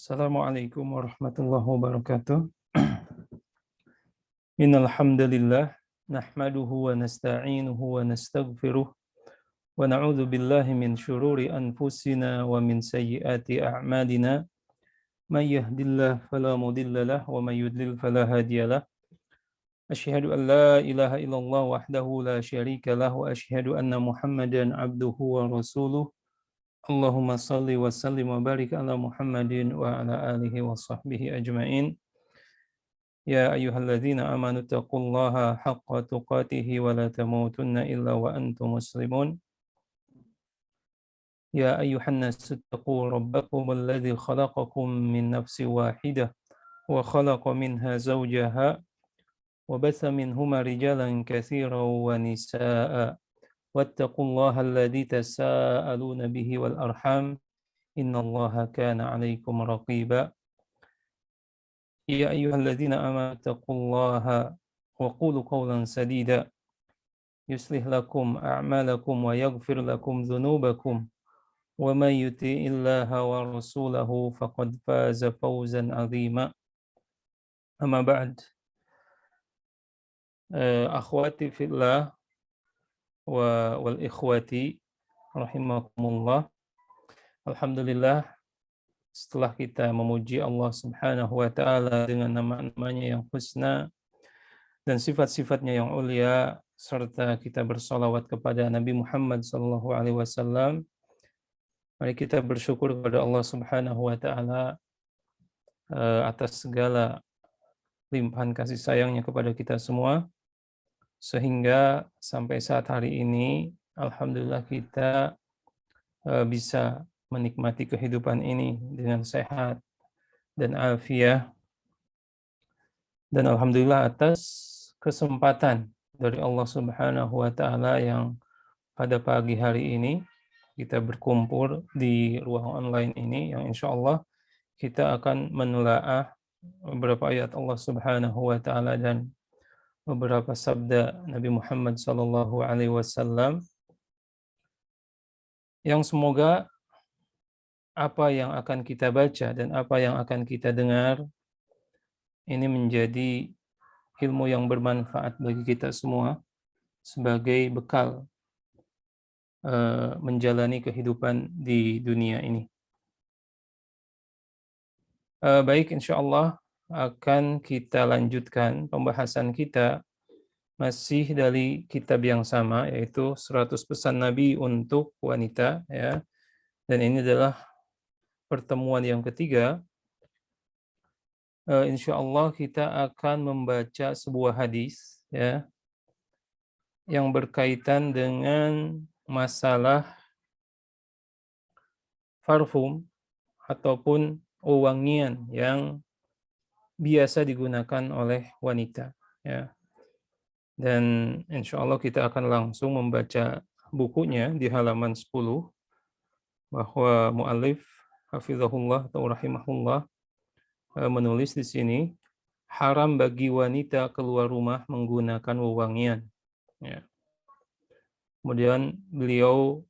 Assalamualaikum warahmatullahi wabarakatuh. Innal hamdalillah nahmaduhu wa nasta'inuhu wa nastaghfiruh wa na'udzu billahi min syururi anfusina wa min sayyiati a'malina. May yahdihillahu fala mudhillalah wa may yudlil fala hadiyalah. Asyhadu an la ilaha illallah wahdahu la syarikalah wa asyhadu anna Muhammadan abduhu wa rasuluh. Allahumma shalli wa sallim wa barik ala Muhammadin wa ala alihi wa sahbihi ajma'in. Ya ayyuhalladzina amanu taqullaha haqqa tuqatih wa la tamutunna illa wa antum muslimun. Ya ayyuhan nasu taqu rabbakum alladzi khalaqakum min nafsin wahidah wa khalaqa minha zawjaha wa batha minhuma rijalan katsiran wa nisaa'a wattaqullaha alladzi tasaaluna bihi wal arham innallaha kana 'alaikum raqiba. Ya ayyuhalladzina amanu taqullaha wa qulu qawlan sadida yuslih lakum a'malakum wa yaghfir lakum dhunubakum wa may yuti'illaha wa rasulahu faqad faza fawzan 'azima. Amma ba'd. Akhwati fillah wal ikhwati rahimakumullah. Alhamdulillah, setelah kita memuji Allah Subhanahu wa taala dengan nama-namanya yang husna dan sifat-sifatnya yang ulia, serta kita bersolawat kepada Nabi Muhammad SAW, mari kita bersyukur kepada Allah Subhanahu wa taala atas segala limpahan kasih sayangnya kepada kita semua, sehingga sampai saat hari ini alhamdulillah kita bisa menikmati kehidupan ini dengan sehat dan afiah. Dan alhamdulillah atas kesempatan dari Allah Subhanahu wa taala yang pada pagi hari ini kita berkumpul di ruang online ini, yang insya Allah kita akan menelaah beberapa ayat Allah Subhanahu wa taala dan beberapa sabda Nabi Muhammad sallallahu alaihi wasallam, yang semoga apa yang akan kita baca dan apa yang akan kita dengar ini menjadi ilmu yang bermanfaat bagi kita semua sebagai bekal menjalani kehidupan di dunia ini. Baik, insya Allah akan kita lanjutkan pembahasan kita masih dari kitab yang sama, yaitu 100 pesan Nabi untuk wanita, ya. Dan ini adalah pertemuan yang ketiga. Insya Allah kita akan membaca sebuah hadis, ya, yang berkaitan dengan masalah parfum ataupun wewangian yang biasa digunakan oleh wanita, ya. Dan insya Allah kita akan langsung membaca bukunya di halaman 10, bahwa mu'allif hafizahullah atau rahimahullah menulis di sini, haram bagi wanita keluar rumah menggunakan wewangian, ya. Kemudian beliau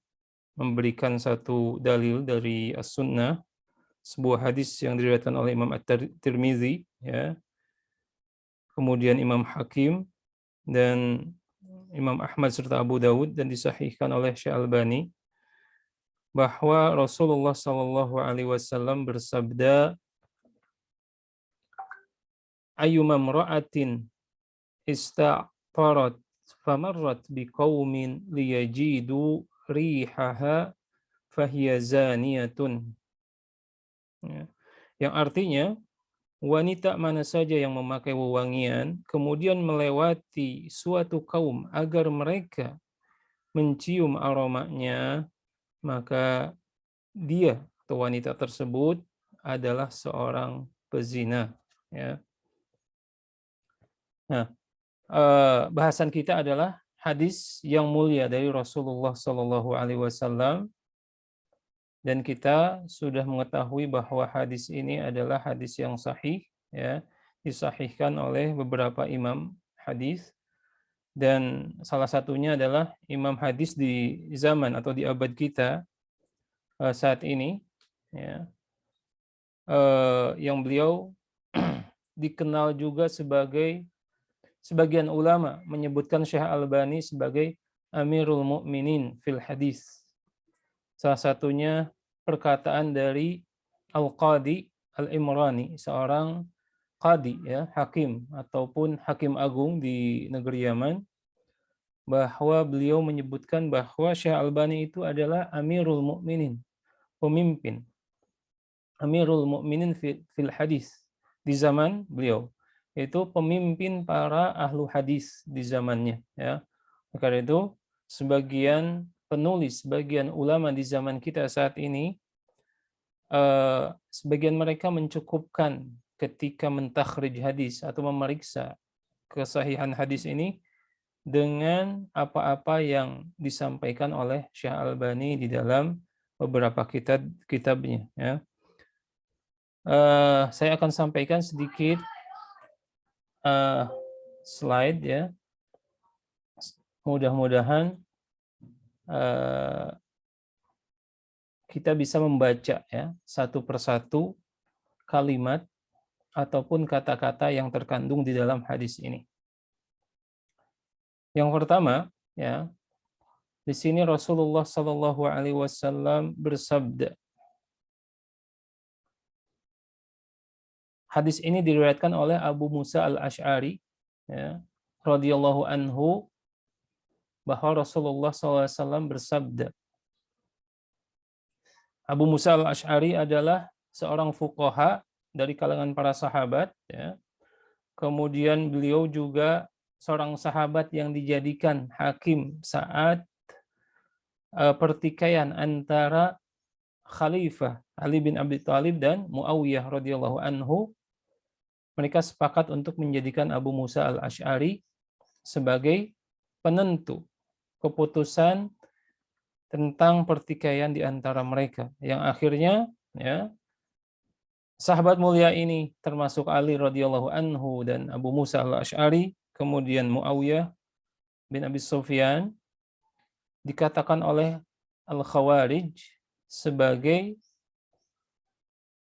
memberikan satu dalil dari As-Sunnah, sebuah hadis yang diriwayatkan oleh Imam At-Tirmizi, ya. Kemudian Imam Hakim dan Imam Ahmad serta Abu Dawud, dan disahihkan oleh Syekh Albani, bahwa Rasulullah sallallahu alaihi wasallam bersabda, ayyuma imra'atin ista'tarat famarrat biqaumin liyajidu rihaha fahiya zaniyatun. Ya. Yang artinya, wanita mana saja yang memakai wewangian kemudian melewati suatu kaum agar mereka mencium aromanya, maka dia atau wanita tersebut adalah seorang pezina, ya. Nah, bahasan kita adalah hadis yang mulia dari Rasulullah Sallallahu Alaihi Wasallam, dan kita sudah mengetahui bahwa hadis ini adalah hadis yang sahih, ya, disahihkan oleh beberapa imam hadis, dan salah satunya adalah imam hadis di zaman atau di abad kita saat ini, ya, yang beliau dikenal juga sebagai, sebagian ulama menyebutkan Syekh Albani sebagai Amirul Mukminin fil Hadis. Salah satunya perkataan dari Al-Qadi Al-Imrani, seorang qadi ya, hakim ataupun hakim agung di negeri Yaman, bahwa beliau menyebutkan bahwa Syekh Albani itu adalah Amirul Mukminin, pemimpin, Amirul Mukminin fil Hadis di zaman beliau. Itu pemimpin para ahlu hadis di zamannya ya. Karena itu sebagian penulis, sebagian ulama di zaman kita saat ini, sebagian mereka mencukupkan ketika mentakhrij hadis atau memeriksa kesahihan hadis ini dengan apa-apa yang disampaikan oleh Syekh Albani di dalam beberapa kitabnya ya. Saya akan sampaikan sedikit slide ya. Mudah-mudahan kita bisa membaca ya satu persatu kalimat ataupun kata-kata yang terkandung di dalam hadis ini. Yang pertama ya, di sini Rasulullah Shallallahu Alaihi Wasallam bersabda. Hadis ini diriwayatkan oleh Abu Musa al-Ash'ari ya, radhiyallahu anhu, bahwa Rasulullah SAW bersabda. Abu Musa al-Ash'ari adalah seorang fuqaha dari kalangan para sahabat ya. Kemudian beliau juga seorang sahabat yang dijadikan hakim saat pertikaian antara Khalifah Ali bin Abi Thalib dan Muawiyah radhiyallahu anhu. Mereka sepakat untuk menjadikan Abu Musa al-Ash'ari sebagai penentu keputusan tentang pertikaian di antara mereka, yang akhirnya ya sahabat mulia ini termasuk Ali radhiyallahu anhu dan Abu Musa al-Ash'ari, kemudian Muawiyah bin Abi Sufyan, dikatakan oleh Al-Khawarij sebagai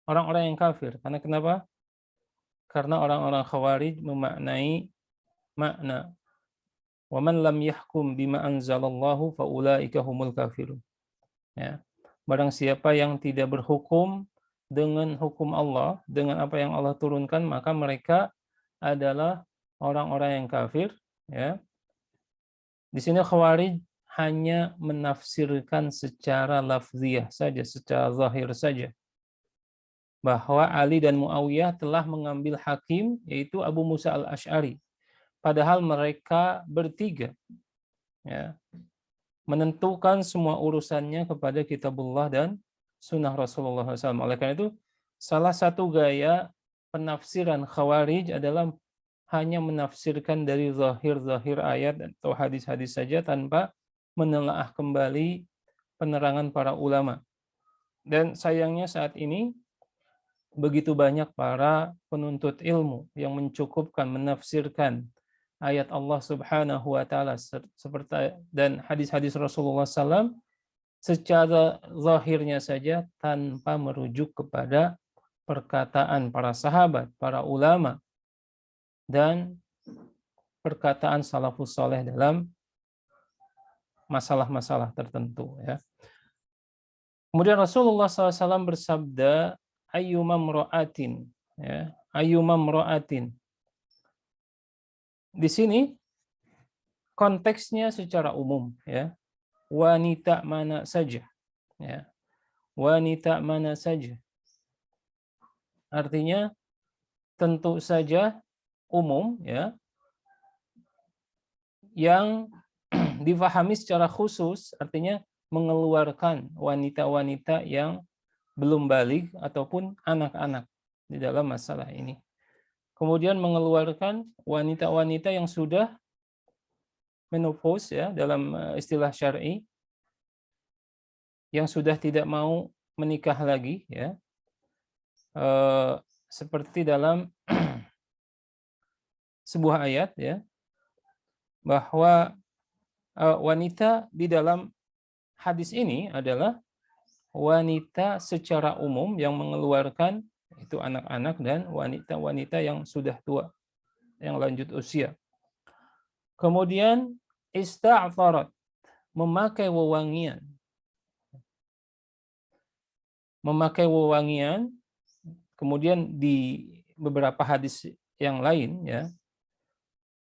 orang-orang yang kafir. Karena kenapa? Karena orang-orang Khawarij memaknai makna wa man lam yahkum bima anzalallahu faulaika humul kafirun. Ya. Barang siapa yang tidak berhukum dengan hukum Allah, dengan apa yang Allah turunkan, maka mereka adalah orang-orang yang kafir ya. Di sini Khawarij hanya menafsirkan secara lafziyah saja, secara zahir saja, bahwa Ali dan Muawiyah telah mengambil hakim, yaitu Abu Musa al-Ash'ari. Padahal mereka bertiga ya, menentukan semua urusannya kepada kitabullah dan sunnah Rasulullah SAW. Oleh karena itu, salah satu gaya penafsiran Khawarij adalah hanya menafsirkan dari zahir-zahir ayat atau hadis-hadis saja tanpa menelaah kembali penerangan para ulama. Dan sayangnya saat ini begitu banyak para penuntut ilmu yang mencukupkan menafsirkan ayat Allah Subhanahu wa taala seperti dan hadis-hadis Rasulullah SAW secara zahirnya saja tanpa merujuk kepada perkataan para sahabat, para ulama, dan perkataan salafus saleh dalam masalah-masalah tertentu ya. Kemudian Rasulullah SAW bersabda, ayyuma mra'atin ya, ayyuma mra'atin. Di sini konteksnya secara umum ya. Wanita mana saja ya. Wanita mana saja. Artinya tentu saja umum ya. Yang difahami secara khusus artinya mengeluarkan wanita-wanita yang belum baligh ataupun anak-anak di dalam masalah ini. Kemudian mengeluarkan wanita-wanita yang sudah menopause ya dalam istilah syar'i, yang sudah tidak mau menikah lagi ya, seperti dalam sebuah ayat ya, bahwa wanita di dalam hadis ini adalah wanita secara umum yang mengeluarkan itu anak-anak dan wanita-wanita yang sudah tua, yang lanjut usia. Kemudian ista'farat, memakai wewangian. Memakai wewangian, kemudian di beberapa hadis yang lain ya,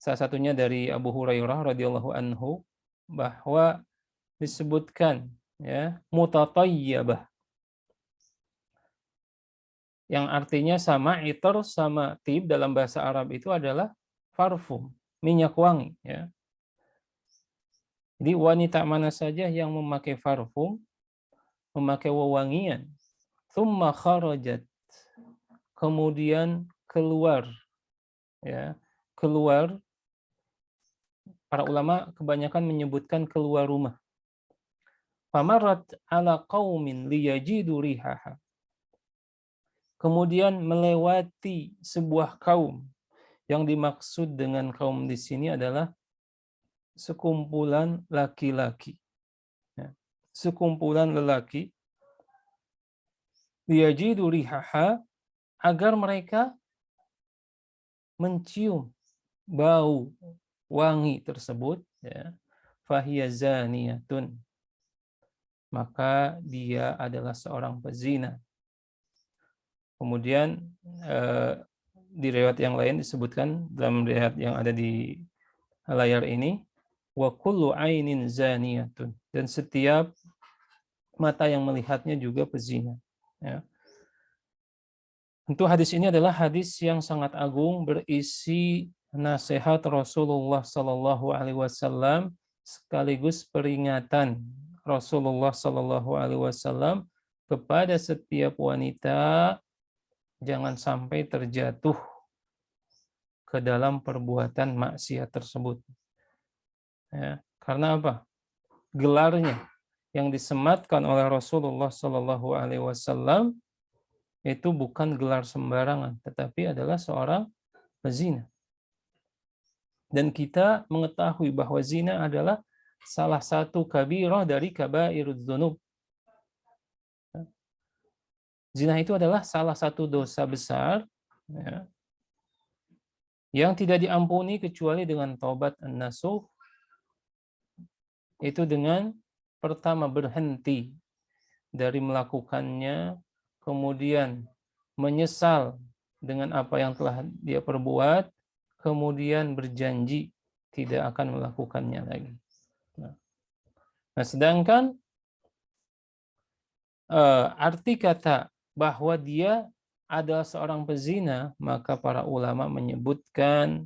salah satunya dari Abu Hurairah radhiyallahu anhu, bahwa disebutkan ya mutatayyibah, yang artinya sama itar sama tib dalam bahasa Arab itu adalah parfum, minyak wangi ya. Jadi wanita mana saja yang memakai parfum, memakai wewangian, thumma kharajat, kemudian keluar ya, keluar, para ulama kebanyakan menyebutkan keluar rumah. Famarat ala qaumin liyajidu rihaha, kemudian melewati sebuah kaum. Yang dimaksud dengan kaum di sini adalah sekumpulan laki-laki. Ya. Sekumpulan lelaki. Liyajidu rihaha, agar mereka mencium bau wangi tersebut. Ya. Fahiya zaniyatun, maka dia adalah seorang pezina. Kemudian di riwayat yang lain disebutkan dalam riwayat yang ada di layar ini, wa kullu ainin zaniyatun, dan setiap mata yang melihatnya juga pezina. Ya. Tentu hadis ini adalah hadis yang sangat agung, berisi nasihat Rasulullah Sallallahu Alaihi Wasallam sekaligus peringatan Rasulullah Sallallahu Alaihi Wasallam kepada setiap wanita jangan sampai terjatuh ke dalam perbuatan maksiat tersebut. Ya, karena apa? Gelarnya yang disematkan oleh Rasulullah Sallallahu Alaihi Wasallam itu bukan gelar sembarangan, tetapi adalah seorang pezina. Dan kita mengetahui bahwa zina adalah salah satu kabirah dari kabairudz dzunub. Zina itu adalah salah satu dosa besar ya, yang tidak diampuni kecuali dengan taubat an-nasuh, itu dengan pertama berhenti dari melakukannya, kemudian menyesal dengan apa yang telah dia perbuat, kemudian berjanji tidak akan melakukannya lagi. Nah, sedangkan arti kata bahwa dia adalah seorang pezina, maka para ulama menyebutkan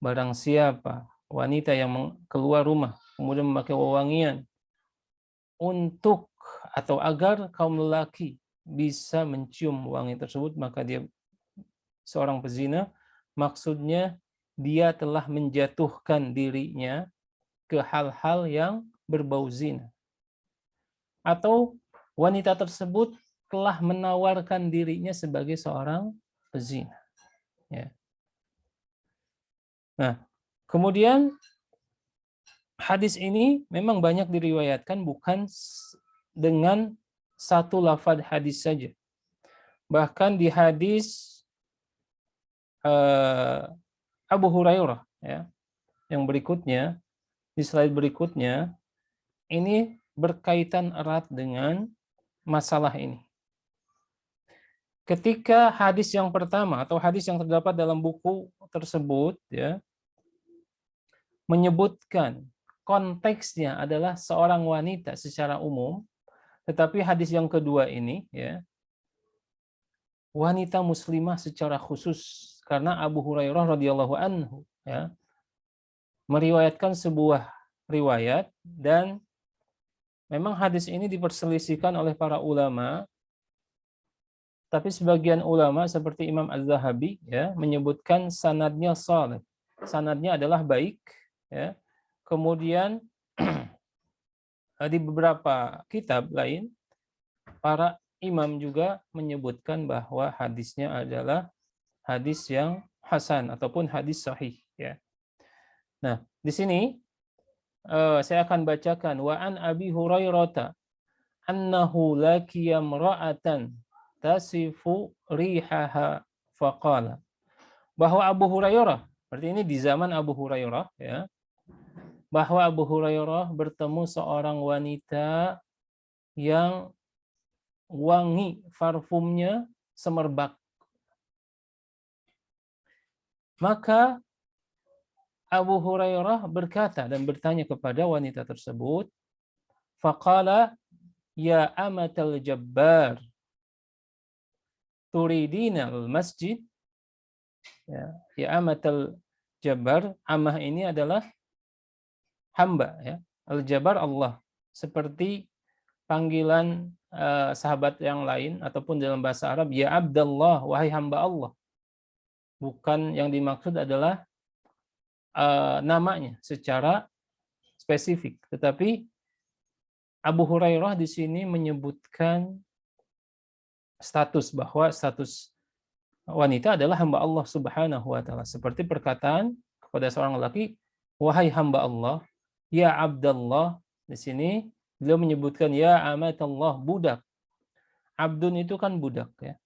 barang siapa wanita yang keluar rumah kemudian memakai wewangian untuk atau agar kaum lelaki bisa mencium wangi tersebut, maka dia seorang pezina. Maksudnya dia telah menjatuhkan dirinya ke hal-hal yang berbau zina, atau wanita tersebut telah menawarkan dirinya sebagai seorang pezina. Ya. Nah, kemudian hadis ini memang banyak diriwayatkan bukan dengan satu lafaz hadis saja. Bahkan di hadis Abu Hurairah ya, yang berikutnya, di slide berikutnya, ini berkaitan erat dengan masalah ini. Ketika hadis yang pertama atau hadis yang terdapat dalam buku tersebut ya menyebutkan konteksnya adalah seorang wanita secara umum, tetapi hadis yang kedua ini ya wanita muslimah secara khusus, karena Abu Hurairah radhiyallahu anhu ya meriwayatkan sebuah riwayat, dan memang hadis ini diperselisihkan oleh para ulama. Tapi sebagian ulama seperti Imam Az-Zahabi ya menyebutkan sanadnya shalih. Sanadnya adalah baik ya. Kemudian di beberapa kitab lain para imam juga menyebutkan bahwa hadisnya adalah hadis yang hasan ataupun hadis sahih ya. Nah, di sini saya akan bacakan wa an Abi Hurairah annahu laqiya imra'atan yaktasifu rihaha faqala. Bahwa Abu Hurairah, berarti ini di zaman Abu Hurairah ya, bahwa Abu Hurairah bertemu seorang wanita yang wangi parfumnya semerbak. Maka Abu Hurairah berkata dan bertanya kepada wanita tersebut, faqala ya amatal jabbar turidina al-masjid. Ya amatal jabbar, amah ini adalah hamba ya. Al-jabbar Allah. Seperti panggilan sahabat yang lain ataupun dalam bahasa Arab, ya Abdallah, wahai hamba Allah. Bukan yang dimaksud adalah namanya secara spesifik, tetapi Abu Hurairah di sini menyebutkan bahwa status wanita adalah hamba Allah Subhanahu wa taala, seperti perkataan kepada seorang lelaki, wahai hamba Allah, ya Abdallah. Di sini beliau menyebutkan ya amatallah, budak. Abdun itu kan budak ya,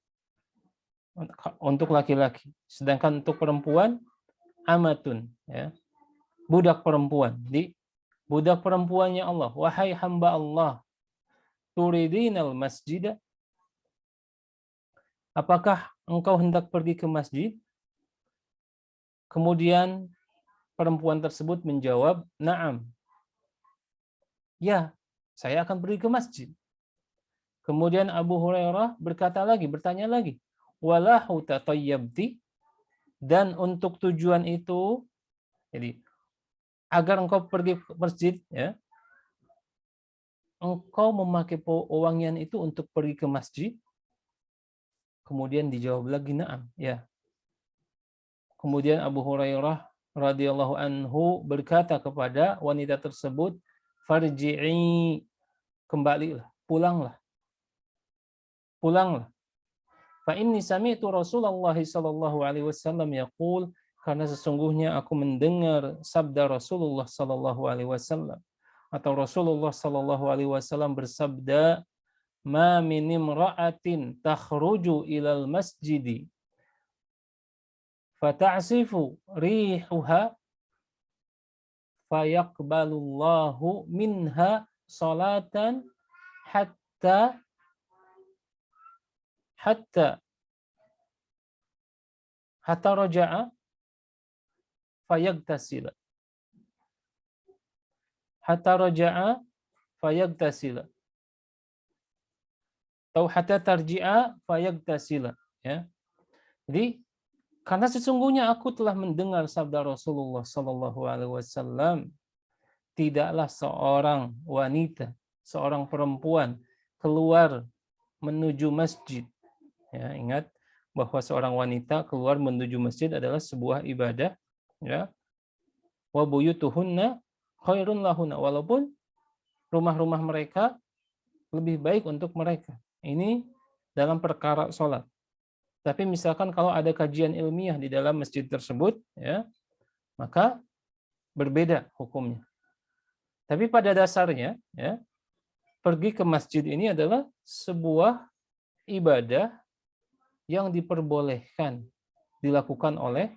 untuk laki-laki, sedangkan untuk perempuan amatun ya, budak perempuan. Di budak perempuannya Allah, wahai hamba Allah, turidinal masjid, apakah engkau hendak pergi ke masjid? Kemudian perempuan tersebut menjawab, na'am. Ya, saya akan pergi ke masjid. Kemudian Abu Hurairah bertanya lagi, walahu tatayyabti, dan untuk tujuan itu, jadi agar engkau pergi ke masjid, ya, engkau memakai wewangian itu untuk pergi ke masjid? Kemudian dijawab lagi, na'am, ya. Kemudian Abu Hurairah radhiyallahu anhu berkata kepada wanita tersebut, farji'i, kembalilah, pulanglah. Fa inni sami'tu Rasulullah sallallahu alaihi wasallam yaqul, karena sesungguhnya aku mendengar sabda Rasulullah sallallahu alaihi wasallam, atau Rasulullah sallallahu alaihi wasallam bersabda, ma min imra'atin takhruju ilal masjidi fata'sifu rihuha fayaqbalullahu minha salatan hatta raja'a fayagtasila. Hatta raja'a fayagtasila. Atau hatta tarji'a fayagtasila. Ya. Jadi, karena sesungguhnya aku telah mendengar sabda Rasulullah sallallahu alaihi wasallam, tidaklah seorang wanita, seorang perempuan keluar menuju masjid. Ya, ingat bahwa seorang wanita keluar menuju masjid adalah sebuah ibadah, ya. Wa buyutuhunna khairun lahunna, walaupun rumah-rumah mereka lebih baik untuk mereka. Ini dalam perkara sholat. Tapi misalkan kalau ada kajian ilmiah di dalam masjid tersebut, ya, maka berbeda hukumnya. Tapi pada dasarnya, ya, pergi ke masjid ini adalah sebuah ibadah yang diperbolehkan dilakukan oleh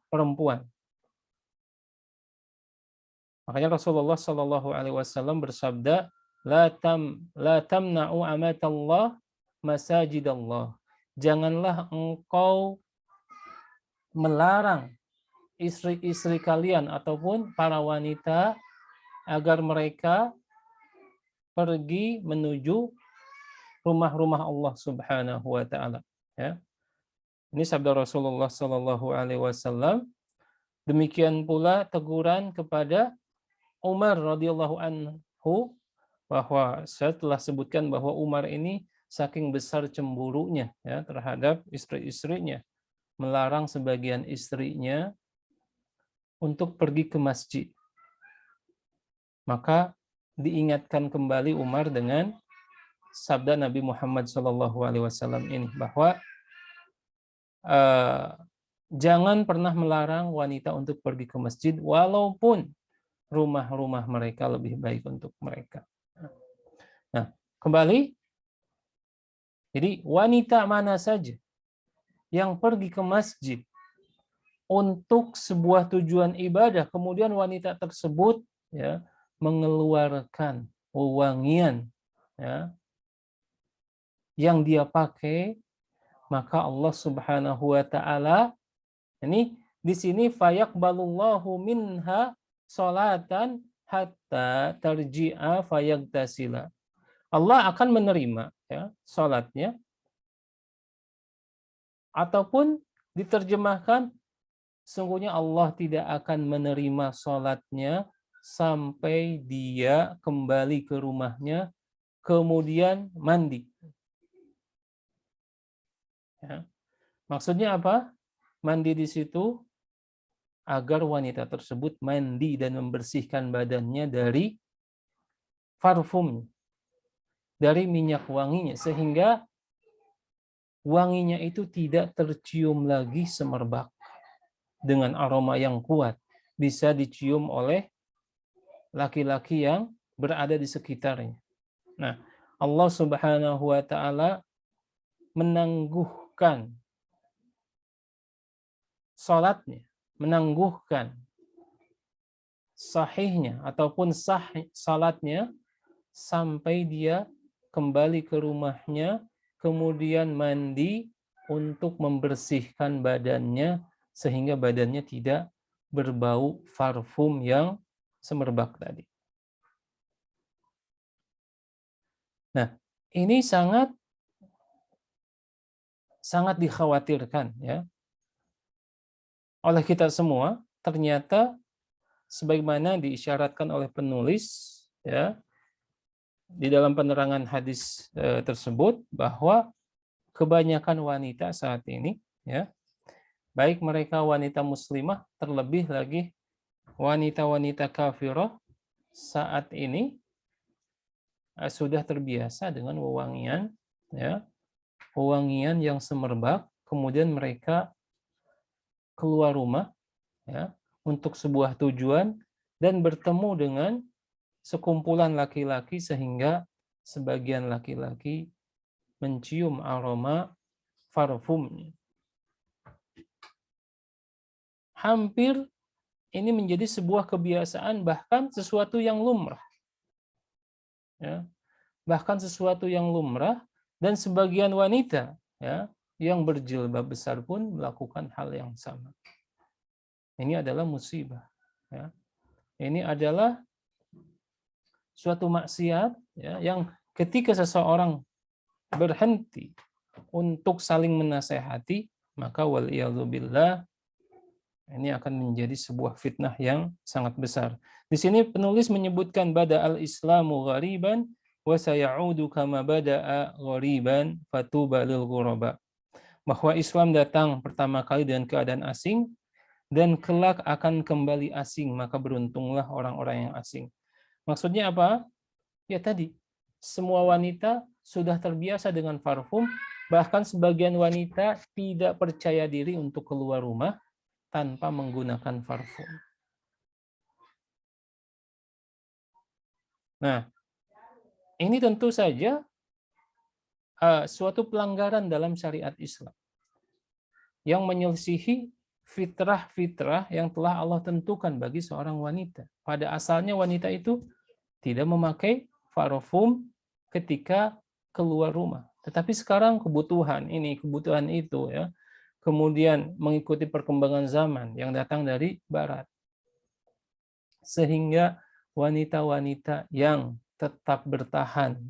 perempuan. Makanya Rasulullah Shallallahu Alaihi Wasallam bersabda, la tamna'u amatallah masajidallah. Janganlah engkau melarang istri-istri kalian ataupun para wanita agar mereka pergi menuju rumah-rumah Allah Subhanahu wa taala, ya. Ini sabda Rasulullah sallallahu alaihi wasallam. Demikian pula teguran kepada Umar radhiyallahu anhu, bahwa saya telah sebutkan bahwa Umar ini saking besar cemburunya, ya, terhadap istri-istrinya, melarang sebagian istrinya untuk pergi ke masjid. Maka diingatkan kembali Umar dengan sabda Nabi Muhammad SAW ini, bahwa jangan pernah melarang wanita untuk pergi ke masjid walaupun rumah-rumah mereka lebih baik untuk mereka. Nah, kembali Jadi wanita mana saja yang pergi ke masjid untuk sebuah tujuan ibadah, kemudian wanita tersebut ya mengeluarkan wewangian ya yang dia pakai, maka Allah Subhanahu wa taala ini di sini fayaqbalullahu minha salatan hatta tarji'a fayagtasila. Allah akan menerima ya salatnya, ataupun diterjemahkan sungguhnya Allah tidak akan menerima salatnya sampai dia kembali ke rumahnya kemudian mandi. Ya. Maksudnya apa? Mandi di situ agar wanita tersebut mandi dan membersihkan badannya dari parfum, dari minyak wanginya, sehingga wanginya itu tidak tercium lagi semerbak dengan aroma yang kuat, bisa dicium oleh laki-laki yang berada di sekitarnya. Nah, Allah Subhanahu wa taala menangguhkan salatnya, menangguhkan sahihnya ataupun sah salatnya sampai dia kembali ke rumahnya, kemudian mandi untuk membersihkan badannya sehingga badannya tidak berbau parfum yang semerbak tadi. Nah, ini sangat dikhawatirkan ya oleh kita semua. Ternyata sebagaimana diisyaratkan oleh penulis ya di dalam penerangan hadis tersebut, bahwa kebanyakan wanita saat ini ya, baik mereka wanita muslimah, terlebih lagi wanita-wanita kafirah saat ini sudah terbiasa dengan wewangian ya, wewangian yang semerbak, kemudian mereka keluar rumah ya untuk sebuah tujuan dan bertemu dengan sekumpulan laki-laki sehingga sebagian laki-laki mencium aroma parfumnya. Hampir ini menjadi sebuah kebiasaan, bahkan sesuatu yang lumrah. Ya, bahkan sesuatu yang lumrah, dan sebagian wanita ya yang berjilbab besar pun melakukan hal yang sama. Ini adalah musibah. Ya. Ini adalah suatu maksiat ya, yang ketika seseorang berhenti untuk saling menasehati, maka waliyadzubillah ini akan menjadi sebuah fitnah yang sangat besar. Di sini penulis menyebutkan bada al-islamu ghariban wa sayaudu kama bada'a ghariban fatuba lil ghuraba. Bahwa Islam datang pertama kali dengan keadaan asing dan kelak akan kembali asing, maka beruntunglah orang-orang yang asing. Maksudnya apa? Ya tadi, semua wanita sudah terbiasa dengan parfum, bahkan sebagian wanita tidak percaya diri untuk keluar rumah tanpa menggunakan parfum. Nah, ini tentu saja suatu pelanggaran dalam syariat Islam yang menyelisihi fitrah-fitrah yang telah Allah tentukan bagi seorang wanita. Pada asalnya wanita itu tidak memakai parfum ketika keluar rumah. Tetapi sekarang kebutuhan ini, kebutuhan itu ya, kemudian mengikuti perkembangan zaman yang datang dari barat, sehingga wanita-wanita yang tetap bertahan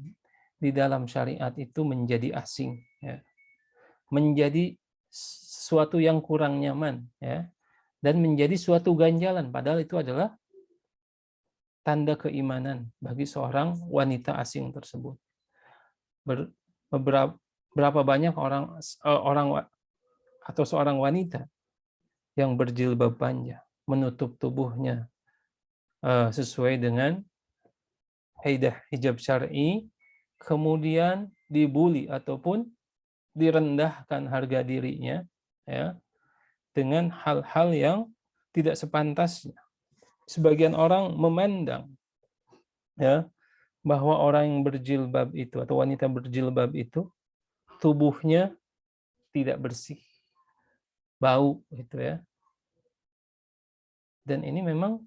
di dalam syariat itu menjadi asing ya. Menjadi sesuatu yang kurang nyaman ya, dan menjadi suatu ganjalan, padahal itu adalah tanda keimanan bagi seorang wanita asing tersebut. Berapa banyak orang atau seorang wanita yang berjilbab panjang, menutup tubuhnya sesuai dengan hijab syar'i, kemudian dibuli ataupun direndahkan harga dirinya ya dengan hal-hal yang tidak sepantasnya. Sebagian orang memandang ya bahwa orang yang berjilbab itu atau wanita berjilbab itu tubuhnya tidak bersih, bau gitu ya. Dan ini memang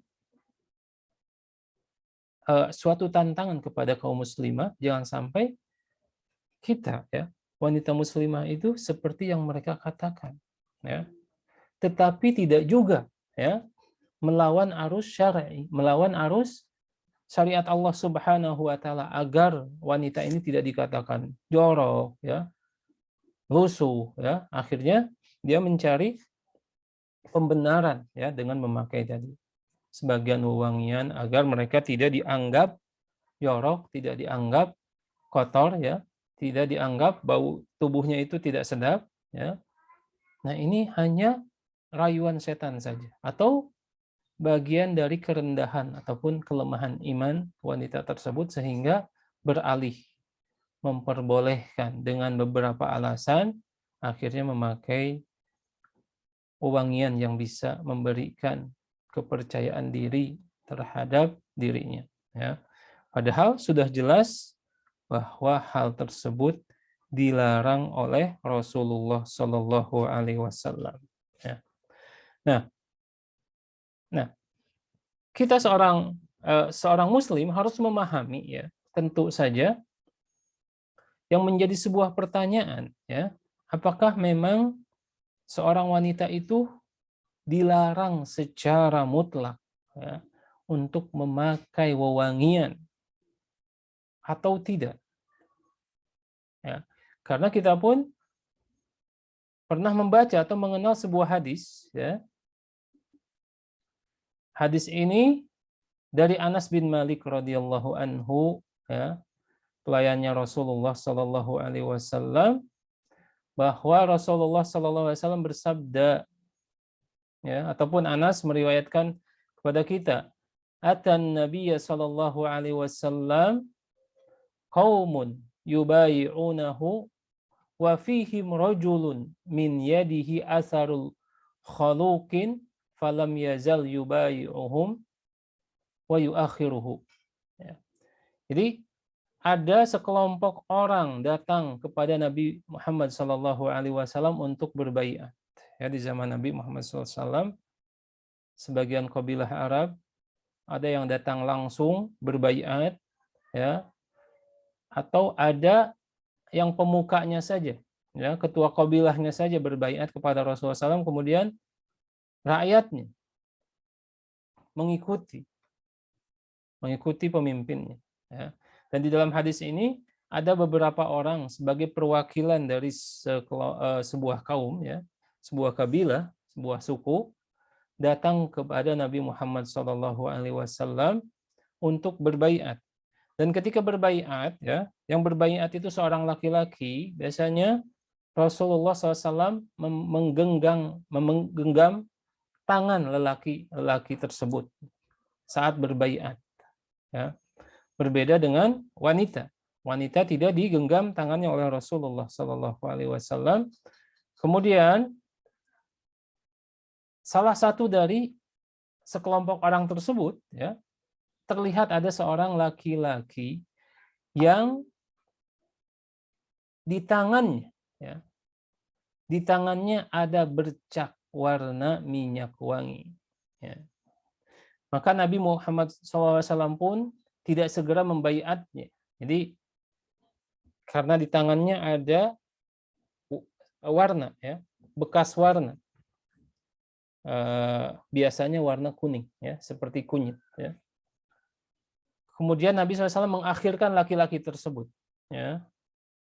suatu tantangan kepada kaum muslimah, jangan sampai kita ya, wanita muslimah itu seperti yang mereka katakan ya. Tetapi tidak juga ya melawan arus syar'i, melawan arus syariat Allah Subhanahu wa taala agar wanita ini tidak dikatakan jorok ya, lusuh ya. Akhirnya dia mencari pembenaran ya dengan memakai tadi sebagian wewangian agar mereka tidak dianggap jorok, tidak dianggap kotor ya, tidak dianggap bau tubuhnya itu tidak sedap ya. Nah, ini hanya rayuan setan saja atau bagian dari kerendahan ataupun kelemahan iman wanita tersebut sehingga beralih memperbolehkan dengan beberapa alasan akhirnya memakai wewangian yang bisa memberikan kepercayaan diri terhadap dirinya ya. Padahal sudah jelas bahwa hal tersebut dilarang oleh Rasulullah Shallallahu Alaihi Wasallam. Ya. Nah, kita seorang Muslim harus memahami ya, tentu saja yang menjadi sebuah pertanyaan ya, apakah memang seorang wanita itu dilarang secara mutlak ya, untuk memakai wewangian atau tidak? Ya, karena kita pun pernah membaca atau mengenal sebuah hadis ya. Hadis ini dari Anas bin Malik radhiyallahu anhu ya, pelayannya Rasulullah sallallahu alaihi wasallam, bahwa Rasulullah sallallahu alaihi wasallam bersabda ya, ataupun Anas meriwayatkan kepada kita, atan nabiyya sallallahu alaihi wasallam qaumun yubayi'unahu wa fihim rajulun min yadihi asarul khaluqin falam yazal yubayi'uhum wa yuakhiruhu. Ya. Jadi ada sekelompok orang datang kepada Nabi Muhammad SAW untuk berbaiat. Ya, di zaman Nabi Muhammad SAW, sebagian kabilah Arab ada yang datang langsung berbaiat, ya, atau ada yang pemukanya saja, ya, ketua kabilahnya saja berbaiat kepada Rasulullah SAW, kemudian rakyatnya mengikuti pemimpinnya. Ya. Dan di dalam hadis ini ada beberapa orang sebagai perwakilan dari sebuah kaum, ya, sebuah kabilah, sebuah suku, datang kepada Nabi Muhammad SAW untuk berbaiat. Dan ketika berbaiat, ya, yang berbaiat itu seorang laki-laki, biasanya Rasulullah SAW menggenggam tangan lelaki tersebut saat berbaiat. Ya. Berbeda dengan wanita. Wanita tidak digenggam tangannya oleh Rasulullah SAW. Kemudian salah satu dari sekelompok orang tersebut, ya, terlihat ada seorang laki-laki yang di tangannya, ya, di tangannya ada bercak warna minyak wangi. Ya. Maka Nabi Muhammad SAW pun tidak segera membaiatnya. Jadi karena di tangannya ada warna, ya, bekas warna. Biasanya warna kuning, ya, seperti kunyit. Ya. Kemudian Nabi SAW mengakhirkan laki-laki tersebut. Ya.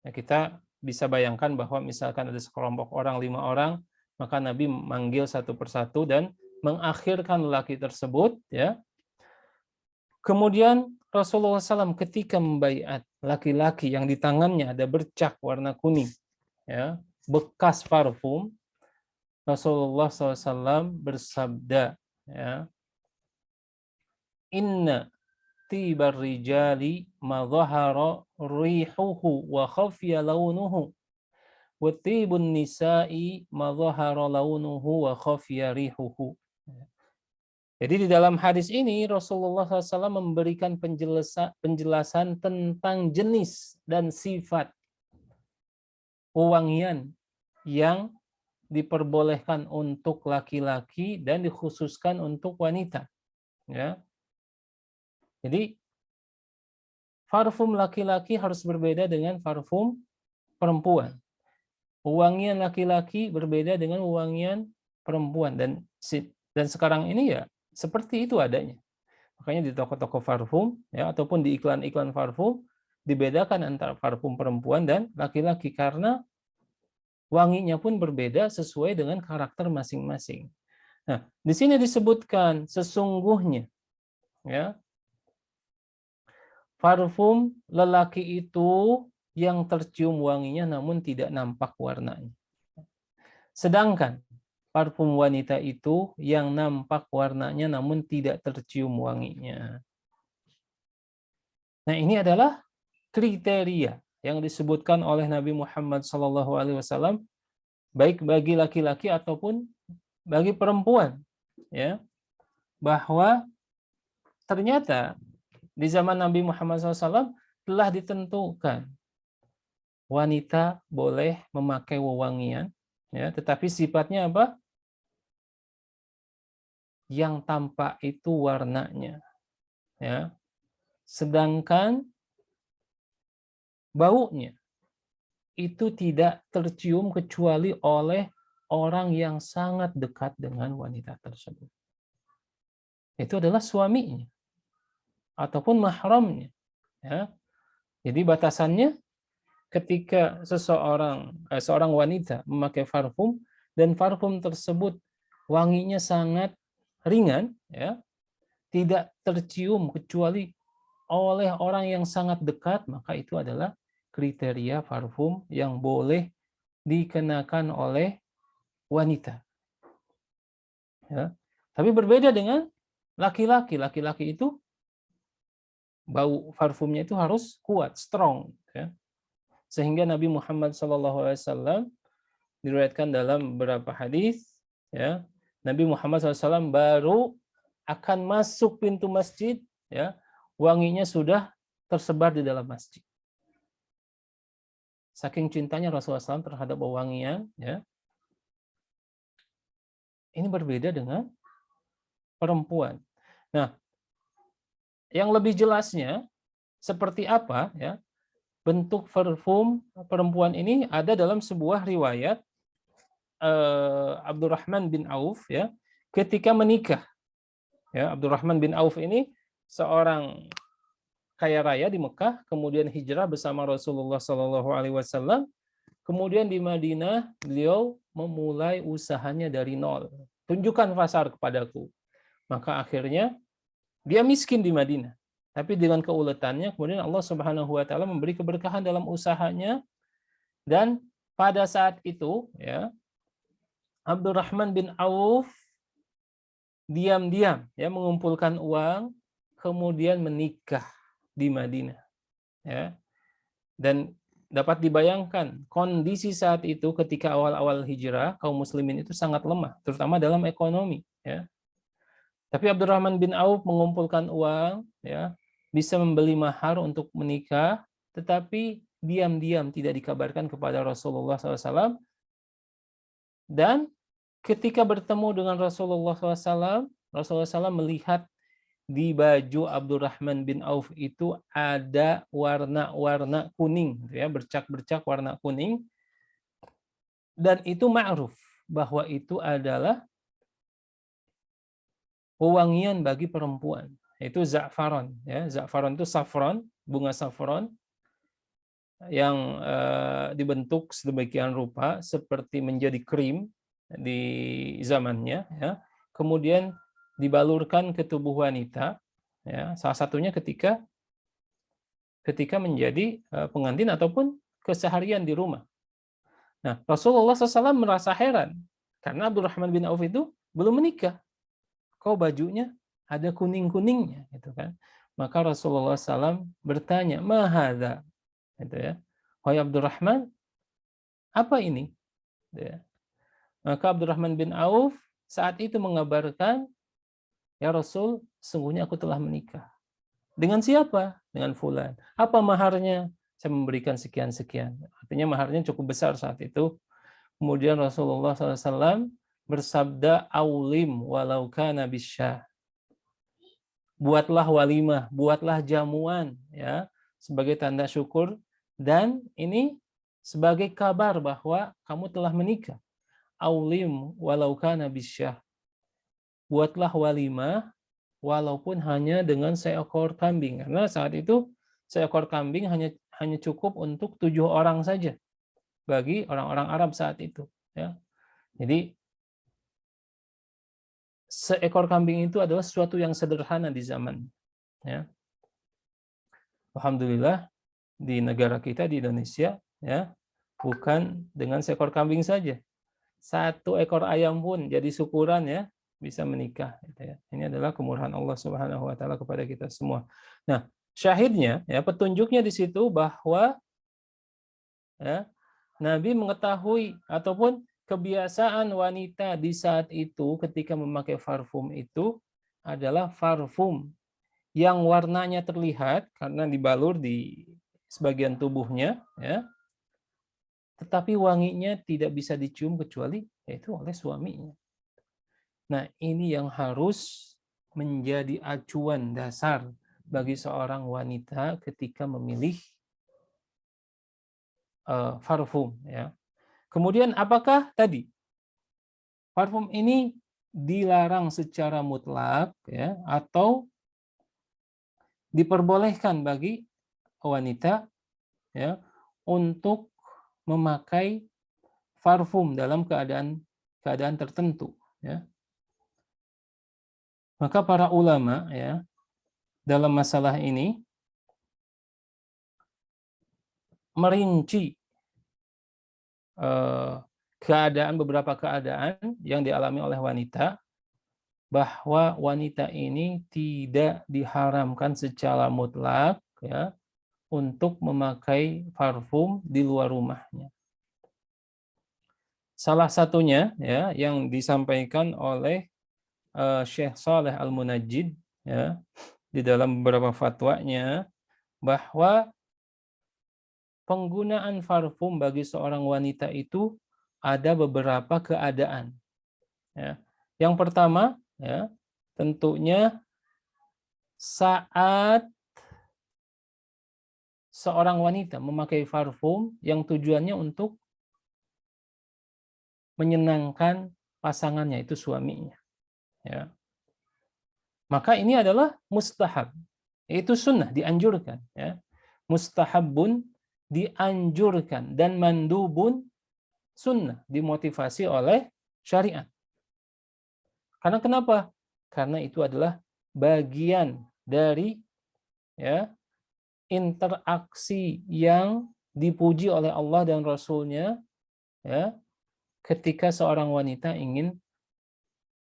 Nah, kita bisa bayangkan bahwa misalkan ada sekelompok orang, 5 orang, maka Nabi manggil satu persatu dan mengakhirkan laki tersebut. Ya. Kemudian Rasulullah SAW ketika membaiat laki-laki yang di tangannya ada bercak warna kuning, ya, bekas parfum, Rasulullah SAW bersabda, ya, inna tibar rijali ma dhahara rihuhu wa khafiya launuhu wa tibun nisa'i ma dhahara launuhu wa khafiya rihuhu. Jadi di dalam hadis ini Rasulullah SAW memberikan penjelasan tentang jenis dan sifat wewangian yang diperbolehkan untuk laki-laki dan dikhususkan untuk wanita. Ya. Jadi parfum laki-laki harus berbeda dengan parfum perempuan. Wewangian laki-laki berbeda dengan wewangian perempuan, dan sekarang ini ya seperti itu adanya. Makanya di toko-toko parfum ya ataupun di iklan-iklan parfum dibedakan antara parfum perempuan dan laki-laki karena wanginya pun berbeda sesuai dengan karakter masing-masing. Nah, di sini disebutkan sesungguhnya ya, parfum lelaki itu yang tercium wanginya namun tidak nampak warnanya. Sedangkan parfum wanita itu yang nampak warnanya namun tidak tercium wanginya. Nah, ini adalah kriteria yang disebutkan oleh Nabi Muhammad SAW baik bagi laki-laki ataupun bagi perempuan, ya, bahwa ternyata di zaman Nabi Muhammad SAW telah ditentukan wanita boleh memakai wewangian, ya, tetapi sifatnya apa? Yang tampak itu warnanya, ya. Sedangkan baunya itu tidak tercium kecuali oleh orang yang sangat dekat dengan wanita tersebut. Itu adalah suaminya ataupun mahramnya. Ya. Jadi batasannya ketika seorang wanita memakai parfum dan parfum tersebut wanginya sangat ringan, ya, tidak tercium kecuali oleh orang yang sangat dekat, maka itu adalah kriteria parfum yang boleh dikenakan oleh wanita. Ya. Tapi berbeda dengan laki-laki. Laki-laki itu bau parfumnya itu harus kuat, strong. Ya. Sehingga Nabi Muhammad SAW diriwayatkan dalam beberapa hadis, ya, Nabi Muhammad SAW baru akan masuk pintu masjid, ya, wanginya sudah tersebar di dalam masjid. Saking cintanya Rasulullah SAW terhadap wewangian, ya. Ini berbeda dengan perempuan. Nah, yang lebih jelasnya seperti apa, ya, bentuk parfum perempuan ini ada dalam sebuah riwayat Abdurrahman bin Auf, ya, ketika menikah. Ya, Abdurrahman bin Auf ini seorang kaya raya di Mekah, kemudian hijrah bersama Rasulullah SAW. Kemudian di Madinah beliau memulai usahanya dari nol. Tunjukkan pasar kepadaku. Maka akhirnya dia miskin di Madinah. Tapi dengan keuletannya kemudian Allah Subhanahu wa taala memberi keberkahan dalam usahanya, dan pada saat itu, ya, Abdurrahman bin Auf diam-diam, ya, mengumpulkan uang kemudian menikah di Madinah, ya. Dan dapat dibayangkan kondisi saat itu ketika awal-awal hijrah kaum muslimin itu sangat lemah terutama dalam ekonomi, ya. Tapi Abdurrahman bin Auf mengumpulkan uang, ya, bisa membeli mahar untuk menikah, tetapi diam-diam tidak dikabarkan kepada Rasulullah SAW. Dan ketika bertemu dengan Rasulullah SAW, Rasulullah SAW melihat di baju Abdurrahman bin Auf itu ada warna-warna kuning, ya, bercak-bercak warna kuning, dan itu ma'ruf bahwa itu adalah wewangian bagi perempuan, yaitu za'faron, ya. Za'faron itu saffron, bunga saffron yang dibentuk sedemikian rupa seperti menjadi krim di zamannya, ya. Kemudian dibalurkan ke tubuh wanita, ya. Salah satunya ketika menjadi pengantin ataupun keseharian di rumah. Nah, Rasulullah SAW merasa heran karena Abdurrahman bin Auf itu belum menikah. Kok bajunya ada kuning-kuningnya, gitu kan? Maka Rasulullah SAW bertanya, "Mahadza?" Gitu, ya. "Wahai Abdurrahman, apa ini?" Gitu, ya. Maka Abdurrahman bin Auf saat itu mengabarkan, "Ya Rasul, sungguhnya aku telah menikah." "Dengan siapa?" "Dengan fulan." "Apa maharnya?" saya memberikan sekian-sekian. Artinya maharnya cukup besar saat itu. Kemudian Rasulullah SAW bersabda, aulim walau kana bisyah. Buatlah walimah, buatlah jamuan, ya, sebagai tanda syukur, dan ini sebagai kabar bahwa kamu telah menikah. Aulim walau kana bisyah. Buatlah walimah walaupun hanya dengan seekor kambing, karena saat itu seekor kambing hanya cukup untuk 7 orang saja bagi orang-orang Arab saat itu, ya. Jadi seekor kambing itu adalah sesuatu yang sederhana di zaman, ya. Alhamdulillah di negara kita di Indonesia, ya, bukan dengan seekor kambing saja, 1 ekor ayam pun jadi syukuran, ya, bisa menikah, gitu ya. Ini adalah kemurahan Allah Subhanahu wa taala kepada kita semua. Nah, syahidnya, ya, petunjuknya di situ bahwa, ya, Nabi mengetahui ataupun kebiasaan wanita di saat itu ketika memakai parfum itu adalah parfum yang warnanya terlihat karena dibalur di sebagian tubuhnya, ya, tetapi wanginya tidak bisa dicium kecuali yaitu oleh suaminya. Nah, ini yang harus menjadi acuan dasar bagi seorang wanita ketika memilih parfum, ya. Kemudian apakah tadi parfum ini dilarang secara mutlak, ya, atau diperbolehkan bagi wanita, ya, untuk memakai parfum dalam keadaan tertentu, ya. Maka para ulama, ya, dalam masalah ini merinci beberapa keadaan yang dialami oleh wanita, bahwa wanita ini tidak diharamkan secara mutlak, ya, untuk memakai parfum di luar rumahnya. Salah satunya, ya, yang disampaikan oleh Syekh Saleh Al-Munajjid, ya, di dalam beberapa fatwanya, bahwa penggunaan parfum bagi seorang wanita itu ada beberapa keadaan, ya. Yang pertama, ya, tentunya saat seorang wanita memakai parfum yang tujuannya untuk menyenangkan pasangannya, itu suaminya, ya. Maka ini adalah mustahab, itu sunnah, dianjurkan, ya. Mustahabun dianjurkan, dan mandubun sunnah, dimotivasi oleh syariat. Karena kenapa? Karena itu adalah bagian dari, ya, interaksi yang dipuji oleh Allah dan Rasul-Nya, ya, ketika seorang wanita ingin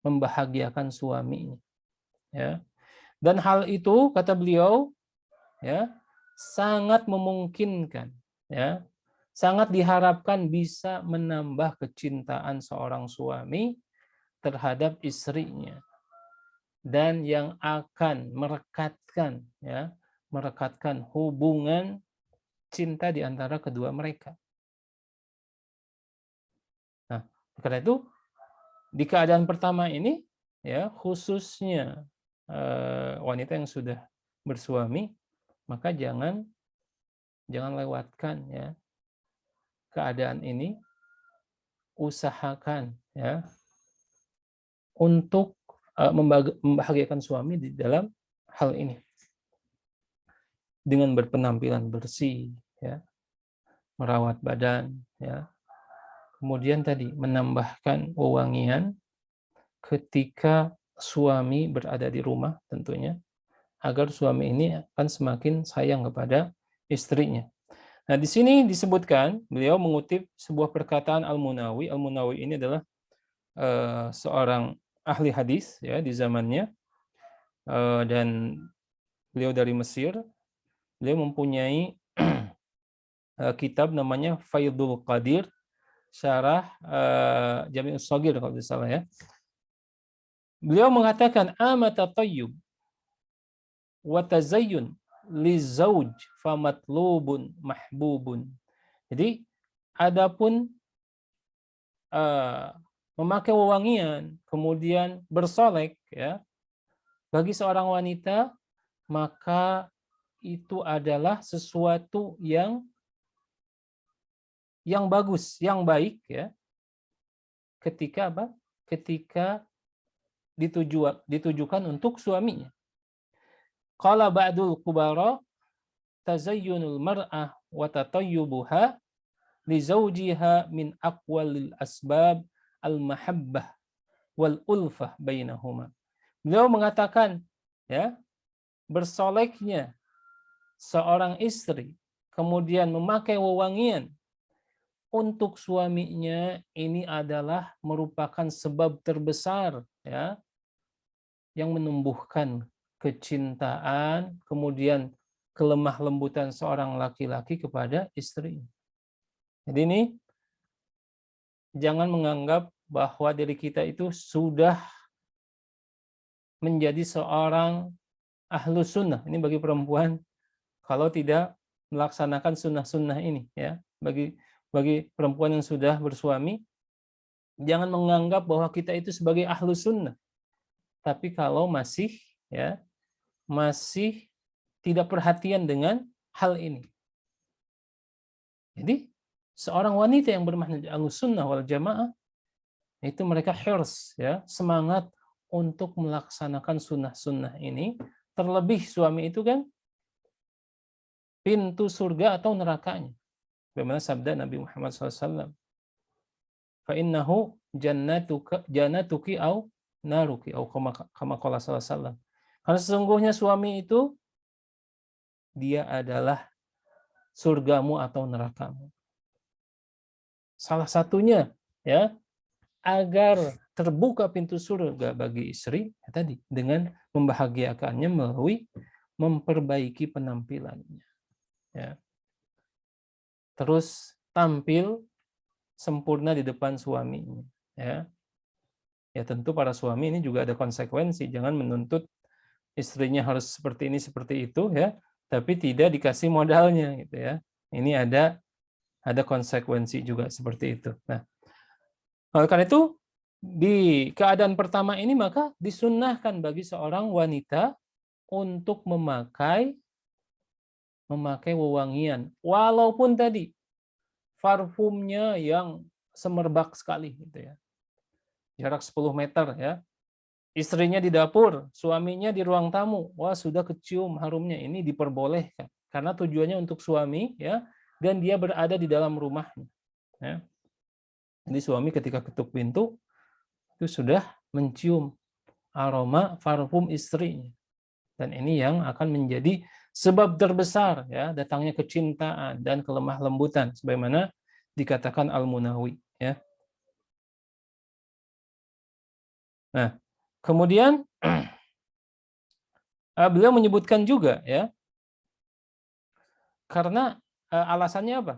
membahagiakan suaminya, ya. Dan hal itu, kata beliau, ya, sangat memungkinkan, ya, sangat diharapkan bisa menambah kecintaan seorang suami terhadap istrinya, dan yang akan merekatkan, ya, merekatkan hubungan cinta di antara kedua mereka. Nah, karena itu di keadaan pertama ini, ya, khususnya wanita yang sudah bersuami, maka jangan lewatkan, ya, keadaan ini. Usahakan, ya, untuk membahagiakan suami di dalam hal ini dengan berpenampilan bersih, ya, merawat badan, ya. Kemudian tadi menambahkan wewangian ketika suami berada di rumah tentunya, agar suami ini akan semakin sayang kepada istrinya. Nah, di sini disebutkan, beliau mengutip sebuah perkataan Al-Munawi. Al-Munawi ini adalah seorang ahli hadis, ya, di zamannya, dan beliau dari Mesir. Beliau mempunyai kitab namanya Faidul Qadir, syarah Jami'us Shaghir kalau tidak salah, ya. Beliau mengatakan amata tayyub wa tazayyun lizauj famatlubun mahbubun. Jadi adapun memakai wewangian kemudian bersolek ya bagi seorang wanita, maka itu adalah sesuatu yang bagus, yang baik ya. Ketika apa? Ketika ditujukan untuk suaminya. Qala ba'dul kubara tazayyunul mar'ah wa tatayyubuha li zawjiha min aqwalil asbab al-mahabbah wal ulfah bainahuma. Beliau mengatakan ya, bersoleknya seorang istri kemudian memakai wewangian untuk suaminya ini adalah merupakan sebab terbesar ya yang menumbuhkan kecintaan kemudian kelemah lembutan seorang laki-laki kepada istrinya. Jadi ini jangan menganggap bahwa diri kita itu sudah menjadi seorang ahlu sunnah. Ini bagi perempuan kalau tidak melaksanakan sunnah-sunnah ini ya. Bagi perempuan yang sudah bersuami, jangan menganggap bahwa kita itu sebagai ahlu sunnah. Tapi kalau masih tidak perhatian dengan hal ini. Jadi seorang wanita yang bermanhaj ahlus sunnah wal jamaah itu mereka hirs ya, semangat untuk melaksanakan sunnah-sunnah ini. Terlebih suami itu kan pintu surga atau nerakanya. Bagaimana sabda Nabi Muhammad SAW. Fa'innahu jannatuki au naruki au kama qala sallallahu. Karena sesungguhnya suami itu dia adalah surgamu atau nerakamu. Salah satunya ya agar terbuka pintu surga bagi istri ya tadi dengan membahagiakannya melalui memperbaiki penampilannya. Ya. Terus tampil sempurna di depan suaminya. Ya. Ya tentu para suami ini juga ada konsekuensi. Jangan menuntut istrinya harus seperti ini seperti itu ya, tapi tidak dikasih modalnya gitu ya. Ini ada konsekuensi juga seperti itu. Nah, oleh karena itu di keadaan pertama ini maka disunnahkan bagi seorang wanita untuk memakai wewangian, walaupun tadi parfumnya yang semerbak sekali gitu ya. Jarak 10 meter ya. Istrinya di dapur, suaminya di ruang tamu. Wah, sudah kecium harumnya. Ini diperbolehkan karena tujuannya untuk suami ya, dan dia berada di dalam rumahnya. Ya. Jadi suami ketika ketuk pintu itu sudah mencium aroma parfum istrinya. Dan ini yang akan menjadi sebab terbesar ya datangnya kecintaan dan kelemah lembutan sebagaimana dikatakan Al-Munawi ya. Nah, kemudian beliau menyebutkan juga ya, karena alasannya apa?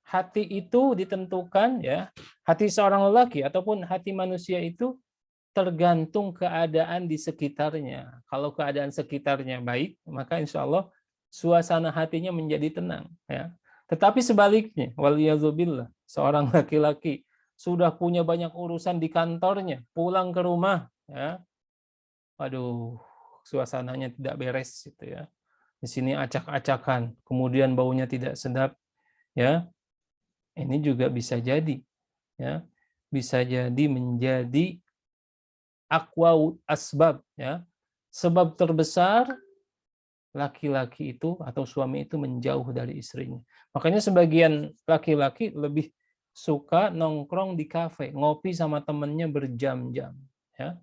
Hati itu ditentukan ya, hati seorang lelaki ataupun hati manusia itu tergantung keadaan di sekitarnya. Kalau keadaan sekitarnya baik, maka insya Allah suasana hatinya menjadi tenang. Ya. Tetapi sebaliknya, waliyazubillah, seorang laki-laki sudah punya banyak urusan di kantornya, pulang ke rumah, ya, waduh, suasananya tidak beres, gitu ya. Di sini acak-acakan, kemudian baunya tidak sedap, ya. Ini juga bisa jadi, ya, bisa jadi menjadi aqwa asbab, ya, sebab terbesar laki-laki itu atau suami itu menjauh dari istrinya. Makanya sebagian laki-laki lebih suka nongkrong di kafe, ngopi sama temennya berjam-jam, ya.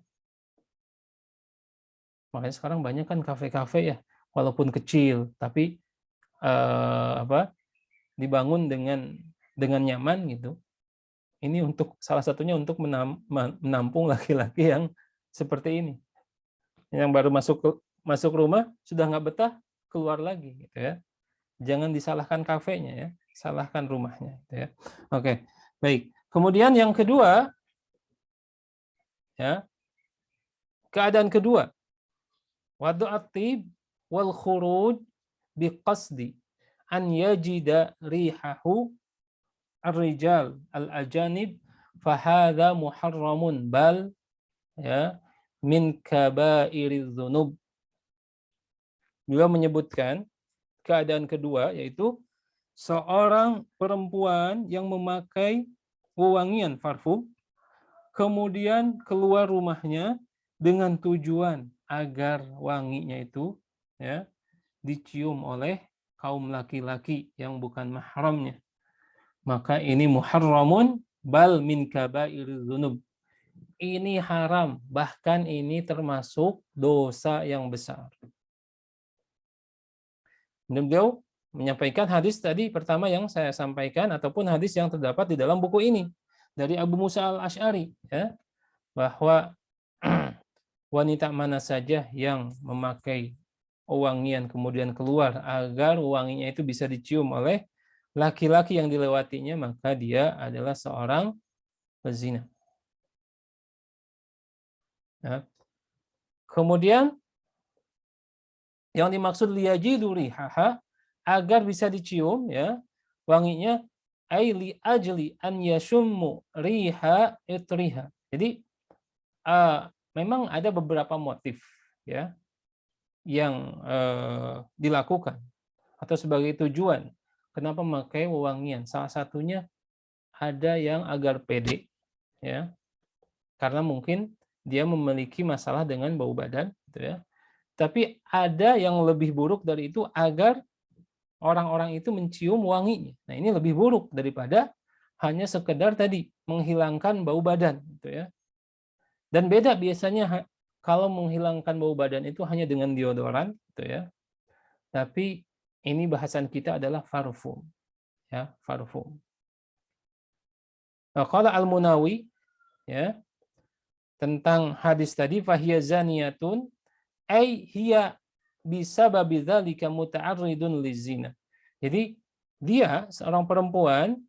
Makanya sekarang banyak kan kafe-kafe ya, walaupun kecil, tapi dibangun dengan nyaman gitu. Ini untuk salah satunya untuk menampung laki-laki yang seperti ini, yang baru masuk rumah sudah nggak betah keluar lagi, gitu ya. Jangan disalahkan kafenya ya, salahkan rumahnya. Gitu ya. Oke, baik. Kemudian yang kedua, ya, keadaan kedua, wadu'at tib wal khuruj biqasdi an yajida rihahu ar-rijal al-ajanib fahadha muharramun bal ya min kabairiz dzunub. Beliau menyebutkan keadaan kedua, yaitu seorang perempuan yang memakai wewangian parfum kemudian keluar rumahnya dengan tujuan agar wanginya itu ya dicium oleh kaum laki-laki yang bukan mahramnya, maka ini muharramun bal min kabairiz dzunub. Ini haram, bahkan ini termasuk dosa yang besar. Beliau menyampaikan hadis tadi pertama yang saya sampaikan ataupun hadis yang terdapat di dalam buku ini dari Abu Musa al-Asy'ari ya, bahwa wanita mana saja yang memakai wangian kemudian keluar agar wanginya itu bisa dicium oleh laki-laki yang dilewatinya, maka dia adalah seorang pezina. Ya. Kemudian yang dimaksud liyajidu rihaha, agar bisa dicium ya wanginya, ai li ajli an yashummu riha itriha. Jadi memang ada beberapa motif ya yang dilakukan atau sebagai tujuan kenapa memakai wewangian. Salah satunya ada yang agar pede ya, karena mungkin dia memiliki masalah dengan bau badan gitu ya. Tapi ada yang lebih buruk dari itu, agar orang-orang itu mencium wanginya. Nah, ini lebih buruk daripada hanya sekedar tadi menghilangkan bau badan gitu ya. Dan beda biasanya kalau menghilangkan bau badan itu hanya dengan deodoran gitu ya. Tapi ini bahasan kita adalah parfum ya, parfum. Nah, qala Al-Munawi ya tentang hadis tadi, fahiya zaniyatun ai hiya bisababi dzalika muta'arridun lizina. Jadi dia seorang perempuan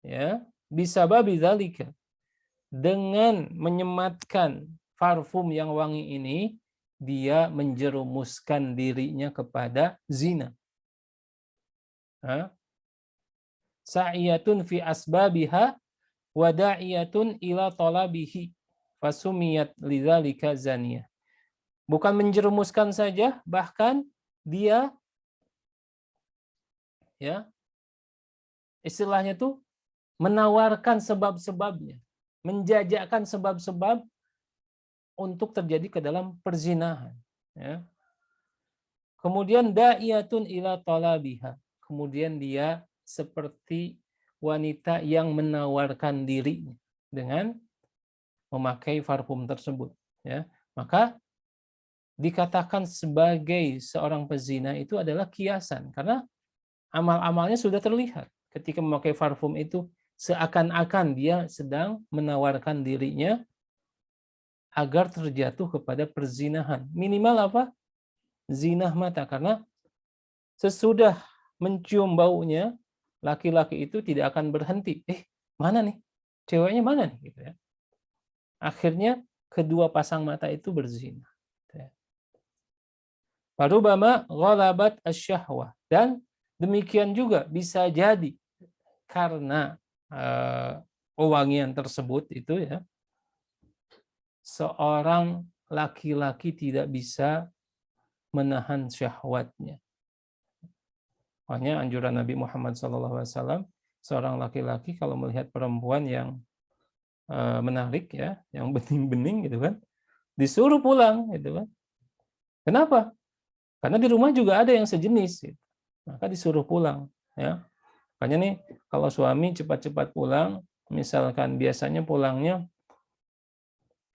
ya bisababi dzalika, dengan menyematkan parfum yang wangi ini dia menjerumuskan dirinya kepada zina. Sa'iyatun fi asbabiha wa da'iyatun ila talabihi fasumiyat lidzalika zaniyah. Bukan menjerumuskan saja, bahkan dia ya istilahnya tuh menawarkan sebab-sebabnya, menjajakkan sebab-sebab untuk terjadi ke dalam perzinahan ya. Kemudian da'iyatun ila talabiha, kemudian dia seperti wanita yang menawarkan dirinya dengan memakai parfum tersebut ya. Maka dikatakan sebagai seorang pezina itu adalah kiasan, karena amal-amalnya sudah terlihat ketika memakai parfum itu, seakan-akan dia sedang menawarkan dirinya agar terjatuh kepada perzinahan. Minimal apa? Zinah mata, karena sesudah mencium baunya laki-laki itu tidak akan berhenti. Mana nih? Ceweknya mana nih? Gitu ya. Akhirnya kedua pasang mata itu berzina. Farubama ghalabat asyahwah, dan demikian juga bisa jadi karena wewangian tersebut itu ya, seorang laki-laki tidak bisa menahan syahwatnya. Makanya anjuran Nabi Muhammad SAW, seorang laki-laki kalau melihat perempuan yang menarik ya, yang bening-bening gitu kan, disuruh pulang gitu kan. Kenapa? Karena di rumah juga ada yang sejenis, gitu. Maka disuruh pulang. Ya. Makanya nih, kalau suami cepat-cepat pulang, misalkan biasanya pulangnya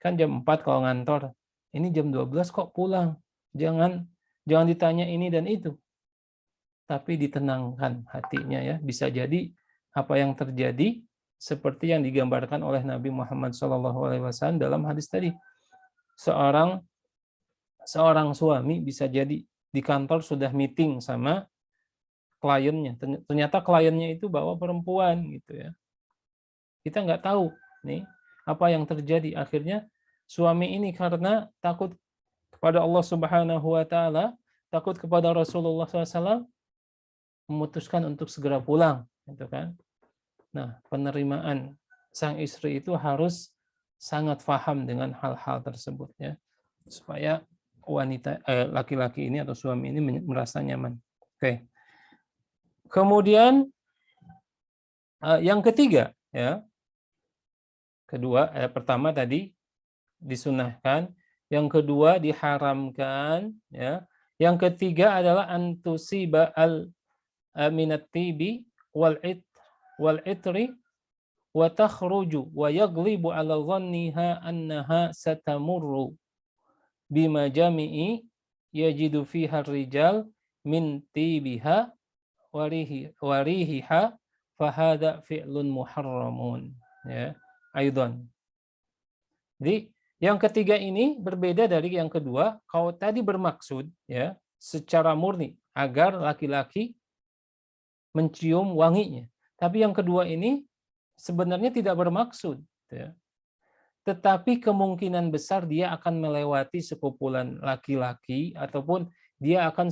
kan jam 4 kalau ngantor, ini jam 12 kok pulang. Jangan ditanya ini dan itu. Tapi ditenangkan hatinya ya. Bisa jadi apa yang terjadi seperti yang digambarkan oleh Nabi Muhammad SAW dalam hadis tadi. Seorang suami bisa jadi di kantor sudah meeting sama kliennya, ternyata kliennya itu bawa perempuan gitu ya. Kita nggak tahu nih apa yang terjadi. Akhirnya suami ini karena takut kepada Allah Subhanahu wa taala, takut kepada Rasulullah SAW, memutuskan untuk segera pulang, gitu kan. Nah, penerimaan sang istri itu harus sangat paham dengan hal-hal tersebut, ya, supaya laki-laki ini atau suami ini merasa nyaman. Oke. Kemudian yang ketiga, ya, pertama tadi disunahkan, yang kedua diharamkan, ya, yang ketiga adalah antusiba minat tibi wal itri wa takhruju wa yaglibu ala dhanniha annaha satamurru bima jami'i yajidu fiha rijal min tibiha warihiha fahada fi'lun muharramun, ya, aidan. Jadi yang ketiga ini berbeda dari yang kedua. Kalau tadi bermaksud, ya, secara murni agar laki-laki mencium wanginya. Tapi yang kedua ini sebenarnya tidak bermaksud, ya. Tetapi kemungkinan besar dia akan melewati sekumpulan laki-laki ataupun dia akan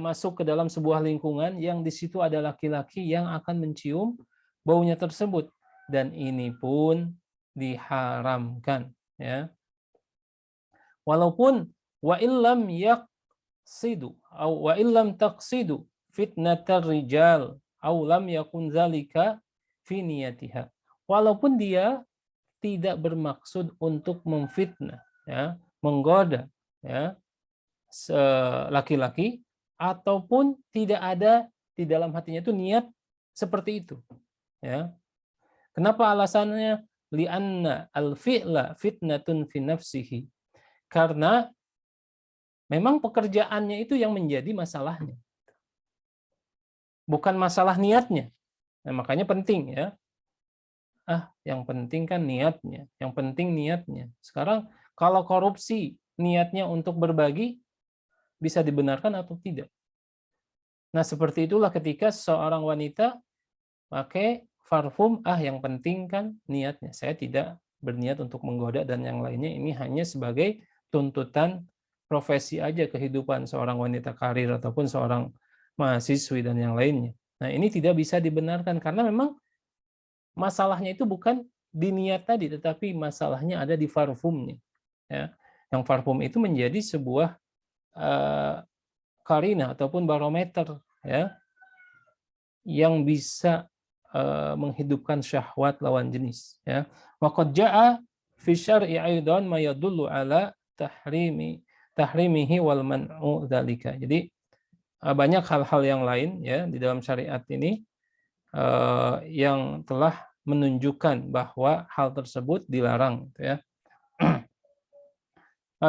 masuk ke dalam sebuah lingkungan yang di situ ada laki-laki yang akan mencium baunya tersebut, dan ini pun diharamkan, ya. Walaupun wa illam yaqsidu wa illam taqsidu fitnatar rijal aw lam yakun zalika fi niyatiha. Walaupun dia tidak bermaksud untuk memfitnah, ya, menggoda, ya, laki-laki, ataupun tidak ada di dalam hatinya itu niat seperti itu, ya. Kenapa alasannya? Li'anna al-fi'la fitnatun fi nafsihi. Karena memang pekerjaannya itu yang menjadi masalahnya, bukan masalah niatnya. Nah, makanya penting, ya. Yang penting kan niatnya. Yang penting niatnya. Sekarang kalau korupsi niatnya untuk berbagi, bisa dibenarkan atau tidak? Nah, seperti itulah ketika seorang wanita pakai parfum, yang penting kan niatnya. Saya tidak berniat untuk menggoda dan yang lainnya, ini hanya sebagai tuntutan profesi aja kehidupan seorang wanita karir ataupun seorang mahasiswi dan yang lainnya. Nah, ini tidak bisa dibenarkan karena memang masalahnya itu bukan di niat tadi, tetapi masalahnya ada di parfumnya, ya. Yang parfum itu menjadi sebuah karina ataupun barometer, ya, yang bisa menghidupkan syahwat lawan jenis, ya. Wa qad jaa fi syar'i aidan ma yadullu ala tahrimihi wal man'u dzalika. Jadi banyak hal-hal yang lain, ya, di dalam syariat ini yang telah menunjukkan bahwa hal tersebut dilarang, ya.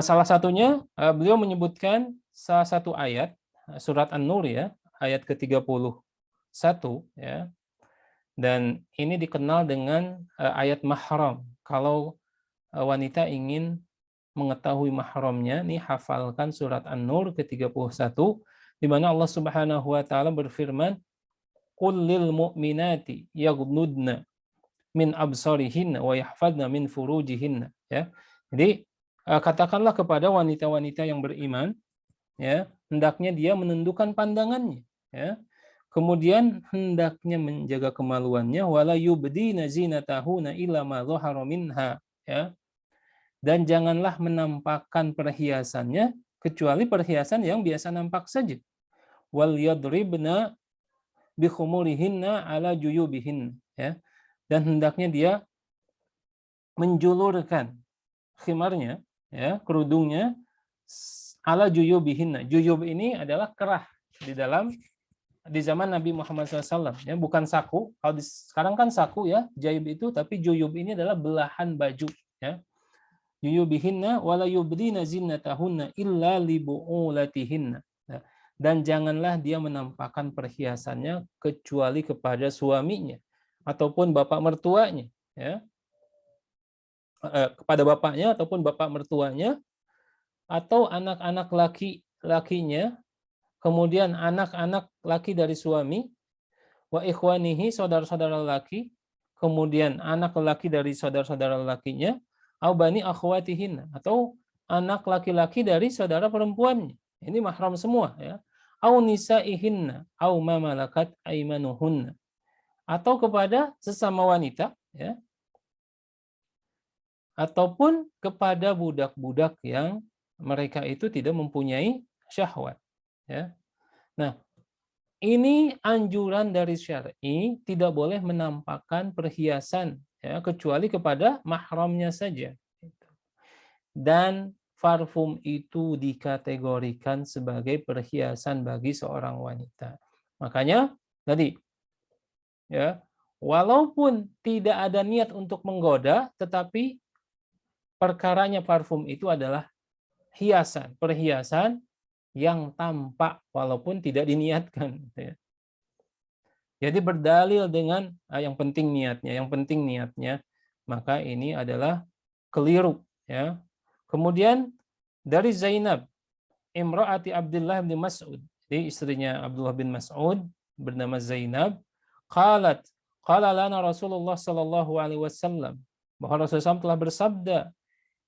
Salah satunya beliau menyebutkan salah satu ayat surat An-Nur, ya, ayat ke-31, ya. Dan ini dikenal dengan ayat mahram. Kalau wanita ingin mengetahui mahramnya, nih hafalkan surat An-Nur ke-31 di mana Allah Subhanahu wa taala berfirman, "Qul lil mu'minati yaghdudna min absarihinna wa yahfadna min furujihinna." Ya. Jadi katakanlah kepada wanita-wanita yang beriman, ya, hendaknya dia menundukkan pandangannya, ya. Kemudian hendaknya menjaga kemaluannya, wala yubdina zinatahuna illa ma dhahara minha, ya. Dan janganlah menampakkan perhiasannya kecuali perhiasan yang biasa nampak saja. Wal yadribna bi khumurihinna ala juyubihin, ya. Dan hendaknya dia menjulurkan khimarnya, ya, kerudungnya ala juyubihinna. Juyub ini adalah kerah di zaman Nabi Muhammad SAW, ya, bukan saku. Kalau sekarang kan saku, ya, jaib itu, tapi juyub ini adalah belahan baju, ya. Juyubihinna wala yubdina zinnatahunna illa li bu'ulatihinna. Dan janganlah dia menampakkan perhiasannya kecuali kepada suaminya ataupun bapak mertuanya, ya. Kepada bapaknya ataupun bapak mertuanya, atau anak-anak laki-lakinya, kemudian anak-anak laki dari suami, wa ikhwanihi, saudara-saudara laki, kemudian anak laki dari saudara-saudara lakinya, au bani akhwatihin, atau anak laki-laki dari saudara perempuannya, Ini mahram semua ya. Au nisaihinna au ma malakat aimanuhunna. Atau kepada sesama wanita ya. Ataupun kepada budak-budak yang mereka itu tidak mempunyai syahwat ya. Nah, ini anjuran dari syar'i, tidak boleh menampakkan perhiasan ya, kecuali kepada mahramnya saja. Dan parfum itu dikategorikan sebagai perhiasan bagi seorang wanita. Makanya tadi ya, walaupun tidak ada niat untuk menggoda, tetapi perkaranya parfum itu adalah hiasan, perhiasan yang tampak walaupun tidak diniatkan. Jadi berdalil dengan yang penting niatnya, maka ini adalah keliru. Ya. Kemudian dari Zainab, imra'ati Abdullah bin Mas'ud, jadi istrinya Abdullah bin Mas'ud bernama Zainab, qalat qala lana Rasulullah sallallahu alaihi wasallam, bahwa Rasulullah SAW telah bersabda,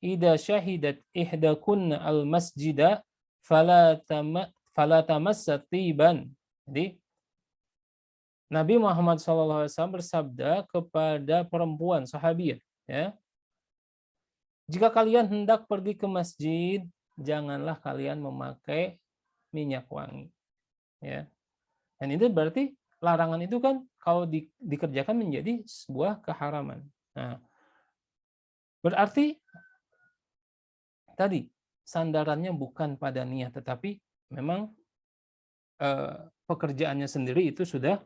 idza syahidat ihdakunna al-masjida fala tamassa tiban. Jadi Nabi Muhammad SAW bersabda kepada perempuan sahabiah, ya, jika kalian hendak pergi ke masjid, janganlah kalian memakai minyak wangi. Ya. Dan itu berarti larangan itu kan kalau dikerjakan menjadi sebuah keharaman. Nah, berarti tadi sandarannya bukan pada niat, tetapi memang pekerjaannya sendiri itu sudah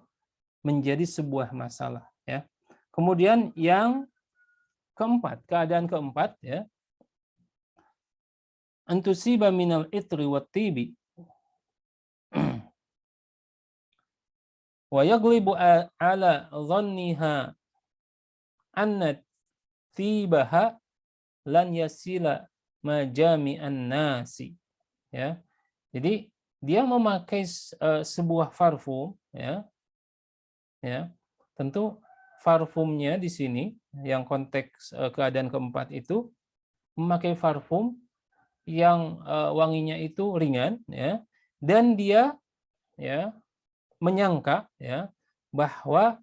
menjadi sebuah masalah. Ya. Kemudian yang keempat, keadaan keempat, ya, antusiba minal itri wat tibi wa yaglibu ala dhanniha anna tibaha lan yasila majami'an nasi. Ya. Jadi dia memakai sebuah parfum, ya. Ya. Tentu parfumnya di sini yang konteks keadaan keempat itu memakai parfum yang wanginya itu ringan, ya, dan dia ya menyangka ya bahwa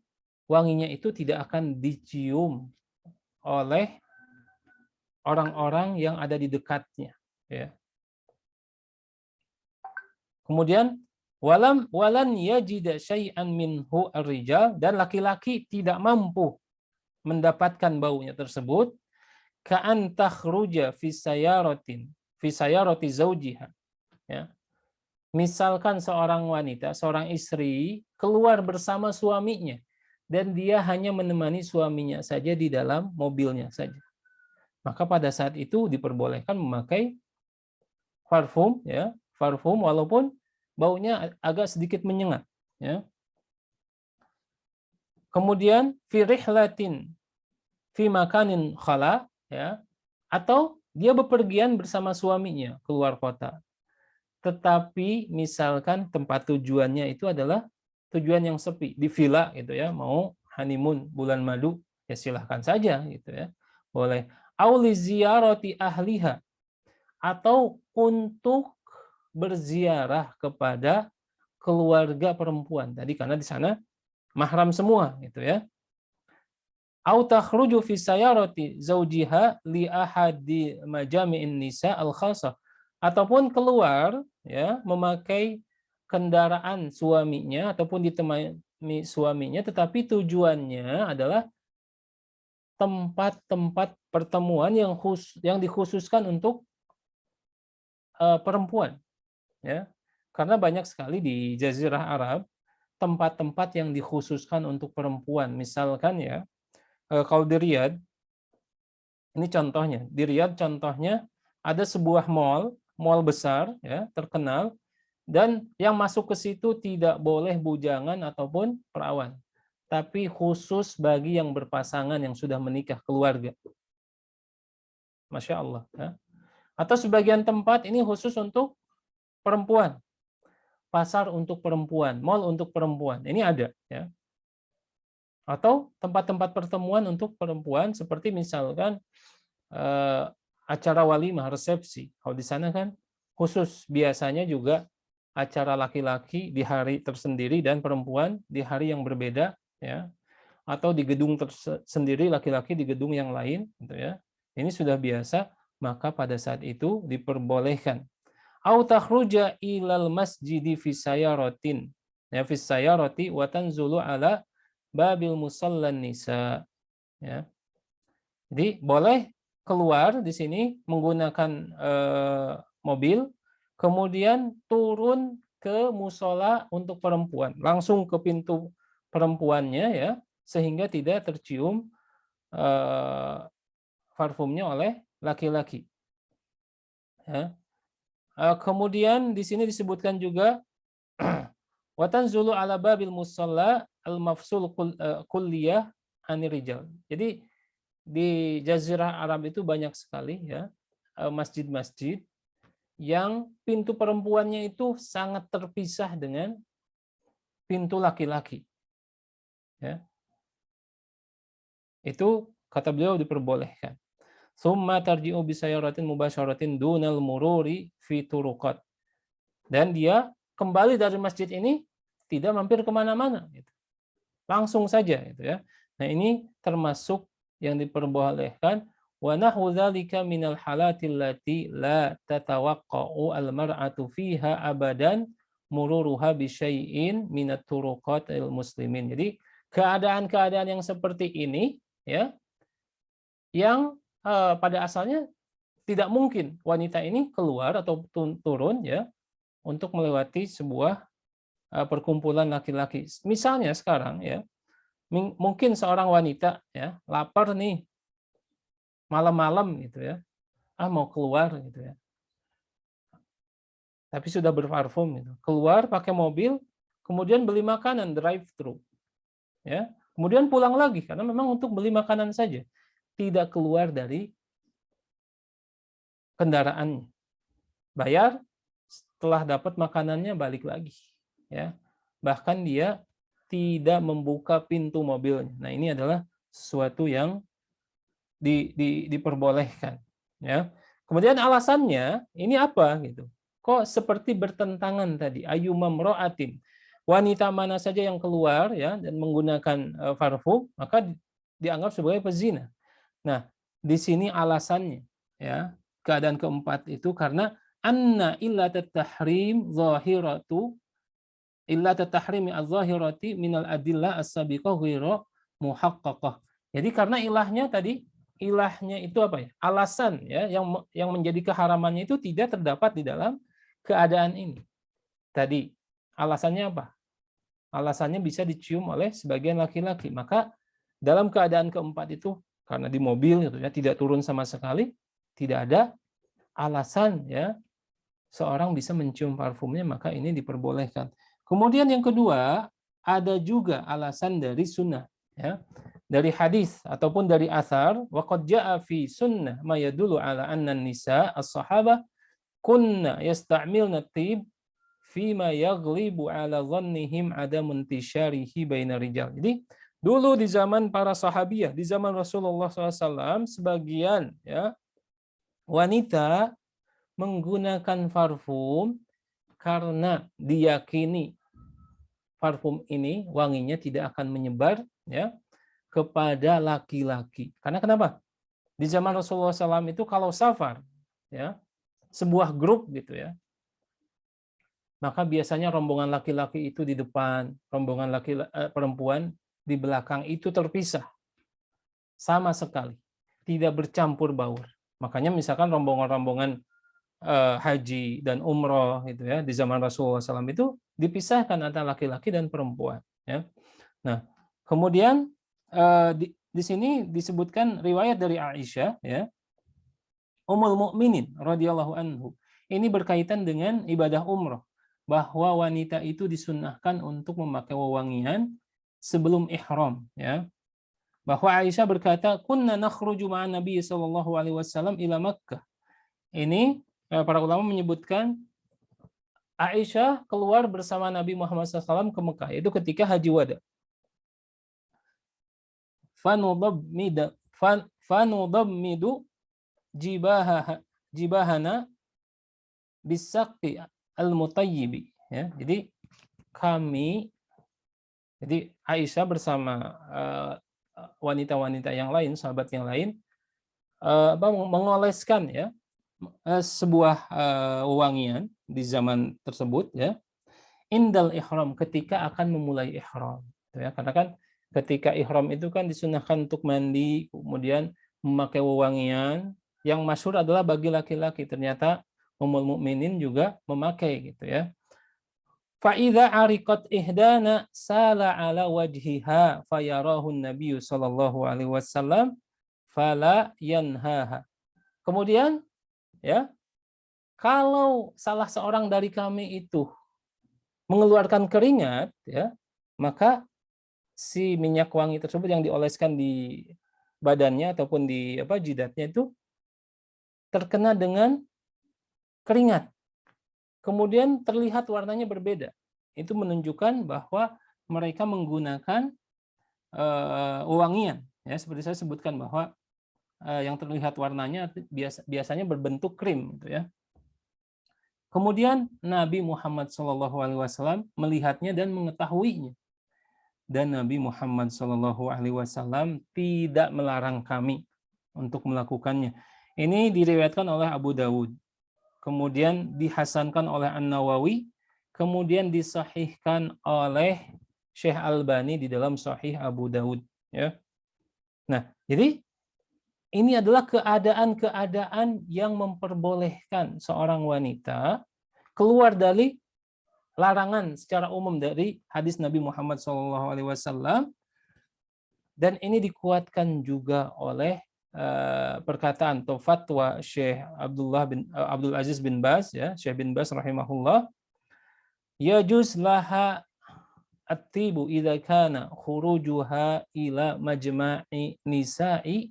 wanginya itu tidak akan dicium oleh orang-orang yang ada di dekatnya, ya. Kemudian walan yajid syai'an minhu ar-rijal, dan laki-laki tidak mampu mendapatkan baunya tersebut, ka'an takhruja fi sayarati zaujiha, ya. Misalkan seorang wanita, seorang istri keluar bersama suaminya dan dia hanya menemani suaminya saja di dalam mobilnya saja. Maka pada saat itu diperbolehkan memakai parfum, ya, parfum walaupun baunya agak sedikit menyengat, ya. Kemudian fi rihlatin fi makanin khala, ya, atau dia bepergian bersama suaminya keluar kota. Tetapi misalkan tempat tujuannya itu adalah tujuan yang sepi, di villa gitu ya, mau honeymoon bulan madu, ya silahkan saja gitu ya. Boleh. Auli ziyarati ahliha, atau untuk berziarah kepada keluarga perempuan. Tadi karena di sana mahram semua gitu ya. Au takhruju fi sayarati zaujiha li ahadi majami'in nisa al-khassah, ataupun keluar ya memakai kendaraan suaminya ataupun ditemani suaminya, tetapi tujuannya adalah tempat-tempat pertemuan yang dikhususkan untuk perempuan, ya. Karena banyak sekali di Jazirah Arab tempat-tempat yang dikhususkan untuk perempuan. Misalkan ya, kalau di Riyadh, ini contohnya, di Riyadh contohnya ada sebuah mall besar ya, terkenal, dan yang masuk ke situ tidak boleh bujangan ataupun perawan, tapi khusus bagi yang berpasangan yang sudah menikah, keluarga. Masya Allah. Ya. Atau sebagian tempat ini khusus untuk perempuan, pasar untuk perempuan, mall untuk perempuan. Ini ada. Ya. Atau tempat-tempat pertemuan untuk perempuan seperti misalkan acara walimah, resepsi. Kalau di sana kan khusus. Biasanya juga acara laki-laki di hari tersendiri dan perempuan di hari yang berbeda, ya, atau di gedung tersendiri, laki-laki di gedung yang lain, gitu ya. Ini sudah biasa, maka pada saat itu diperbolehkan. Au takhruja ilal masjidi fi sayaratin, ya, fi sayarati wa tanzulu ala babil musallan nisa, ya. Jadi boleh keluar di sini menggunakan mobil, kemudian turun ke musola untuk perempuan, langsung ke pintu perempuannya, ya, sehingga tidak tercium parfumnya oleh laki-laki. Ya. Kemudian di sini disebutkan juga watanzulu ala babil musalla al mafsul kulliyah anir rijal. Jadi di Jazirah Arab itu banyak sekali, ya, masjid-masjid yang pintu perempuannya itu sangat terpisah dengan pintu laki-laki, ya. Itu kata beliau diperbolehkan. Summa tarji'u bisayaratin mubasyaratin dunal mururi fi turuqat. Dan dia kembali dari masjid ini tidak mampir kemana-mana, gitu. Langsung saja, gitu ya. Nah, ini termasuk yang diperbolehkan. Wa nahu dzalika minal halatil lati la tatawaqqa'u al-mar'atu fiha abadan mururuha bi syai'in minat turuqatil muslimin. Jadi keadaan-keadaan yang seperti ini, ya, yang pada asalnya tidak mungkin wanita ini keluar atau turun, ya, untuk melewati sebuah perkumpulan laki-laki. Misalnya sekarang, ya, mungkin seorang wanita, ya, lapar nih malam-malam, gitu ya, mau keluar, gitu ya, tapi sudah berparfum, gitu, keluar pakai mobil, kemudian beli makanan drive thru, ya, kemudian pulang lagi karena memang untuk beli makanan saja, tidak keluar dari kendaraannya, bayar, setelah dapat makanannya balik lagi, ya, bahkan dia tidak membuka pintu mobilnya. Nah, ini adalah sesuatu yang diperbolehkan, ya. Kemudian alasannya ini apa, gitu? Kok seperti bertentangan tadi? Ayyuma mra'atin, wanita mana saja yang keluar, ya, dan menggunakan parfum, maka dianggap sebagai pezina. Nah, di sini alasannya, ya, keadaan keempat itu karena anna illat tahrim zahiratu illat tahrimi az-zahirati minal adillah as-sabiqah ghairu muhaqqaqah. Jadi karena ilahnya tadi, ilahnya itu apa ya? Alasan, ya, yang menjadi keharamannya itu tidak terdapat di dalam keadaan ini. Tadi alasannya apa? Alasannya bisa dicium oleh sebagian laki-laki. Maka dalam keadaan keempat itu, karena di mobil, gitu ya, tidak turun sama sekali, tidak ada alasan, ya, seorang bisa mencium parfumnya, maka ini diperbolehkan. Kemudian yang kedua, ada juga alasan dari sunnah, ya, dari hadis ataupun dari asar. Waqad jaa fi sunnah ma yadullu ala anna nisa as-sahabah kunna yasta'milna tib fima yaghlibu ala dhannihim adamun tisharihi baina rijal. Jadi dulu di zaman para sahabiah, di zaman Rasulullah SAW, sebagian, ya, wanita menggunakan parfum karena diyakini parfum ini wanginya tidak akan menyebar, ya, kepada laki-laki. Karena kenapa? Di zaman Rasulullah SAW itu kalau safar, ya, sebuah grup, gitu ya, maka biasanya rombongan laki-laki itu di depan, rombongan perempuan di belakang, itu terpisah sama sekali, tidak bercampur baur. Makanya misalkan rombongan-rombongan haji dan umroh, gitu ya, di zaman Rasulullah SAW itu dipisahkan antara laki-laki dan perempuan, ya. Nah, kemudian di sini disebutkan riwayat dari Aisyah, ya, Ummul Mukminin radhiyallahu anhu. Ini berkaitan dengan ibadah umroh, bahwa wanita itu disunnahkan untuk memakai wewangian sebelum ihram, ya. Bahwa Aisyah berkata, "Kunna nakhruju ma'an Nabi sallallahu alaihi wasallam ila Makkah." Ini para ulama menyebutkan Aisyah keluar bersama Nabi Muhammad SAW ke Mekah, itu ketika Haji Wada. Fanudammidu jibahana bisaqi al-mutayyibi, ya. Jadi Aisyah bersama wanita-wanita yang lain, sahabat yang lain, mengoleskan, ya, sebuah wewangian di zaman tersebut, ya, indal ihram, ketika akan memulai ihram, ya. Karena kan ketika ihram itu kan disunahkan untuk mandi, kemudian memakai wewangian. Yang masyhur adalah bagi laki-laki, ternyata Ummul Mukminin juga memakai, gitu, ya. Fa idza ariqat ihdana sala ala wajhiha fayarahu an-nabiy sallallahu alaihi wasallam fala yanhaha. Kemudian, ya, kalau salah seorang dari kami itu mengeluarkan keringat, ya, maka si minyak wangi tersebut yang dioleskan di badannya ataupun di jidatnya itu terkena dengan keringat. Kemudian terlihat warnanya berbeda. Itu menunjukkan bahwa mereka menggunakan wewangian, ya, seperti saya sebutkan bahwa yang terlihat warnanya biasanya berbentuk krim, gitu, ya. Kemudian Nabi Muhammad SAW melihatnya dan mengetahuinya. Dan Nabi Muhammad SAW tidak melarang kami untuk melakukannya. Ini diriwayatkan oleh Abu Dawud, kemudian dihasankan oleh An-Nawawi, kemudian disahihkan oleh Syekh Albani di dalam Sahih Abu Dawud, ya. Nah, jadi ini adalah keadaan-keadaan yang memperbolehkan seorang wanita keluar dari larangan secara umum dari hadis Nabi Muhammad SAW, dan ini dikuatkan juga oleh perkataan atau fatwa Syekh Abdul Aziz bin Baz, ya, Syekh bin Baz rahimahullah, yajuz laha at-tibu idza kana khurujuha ila majma'i nisa'i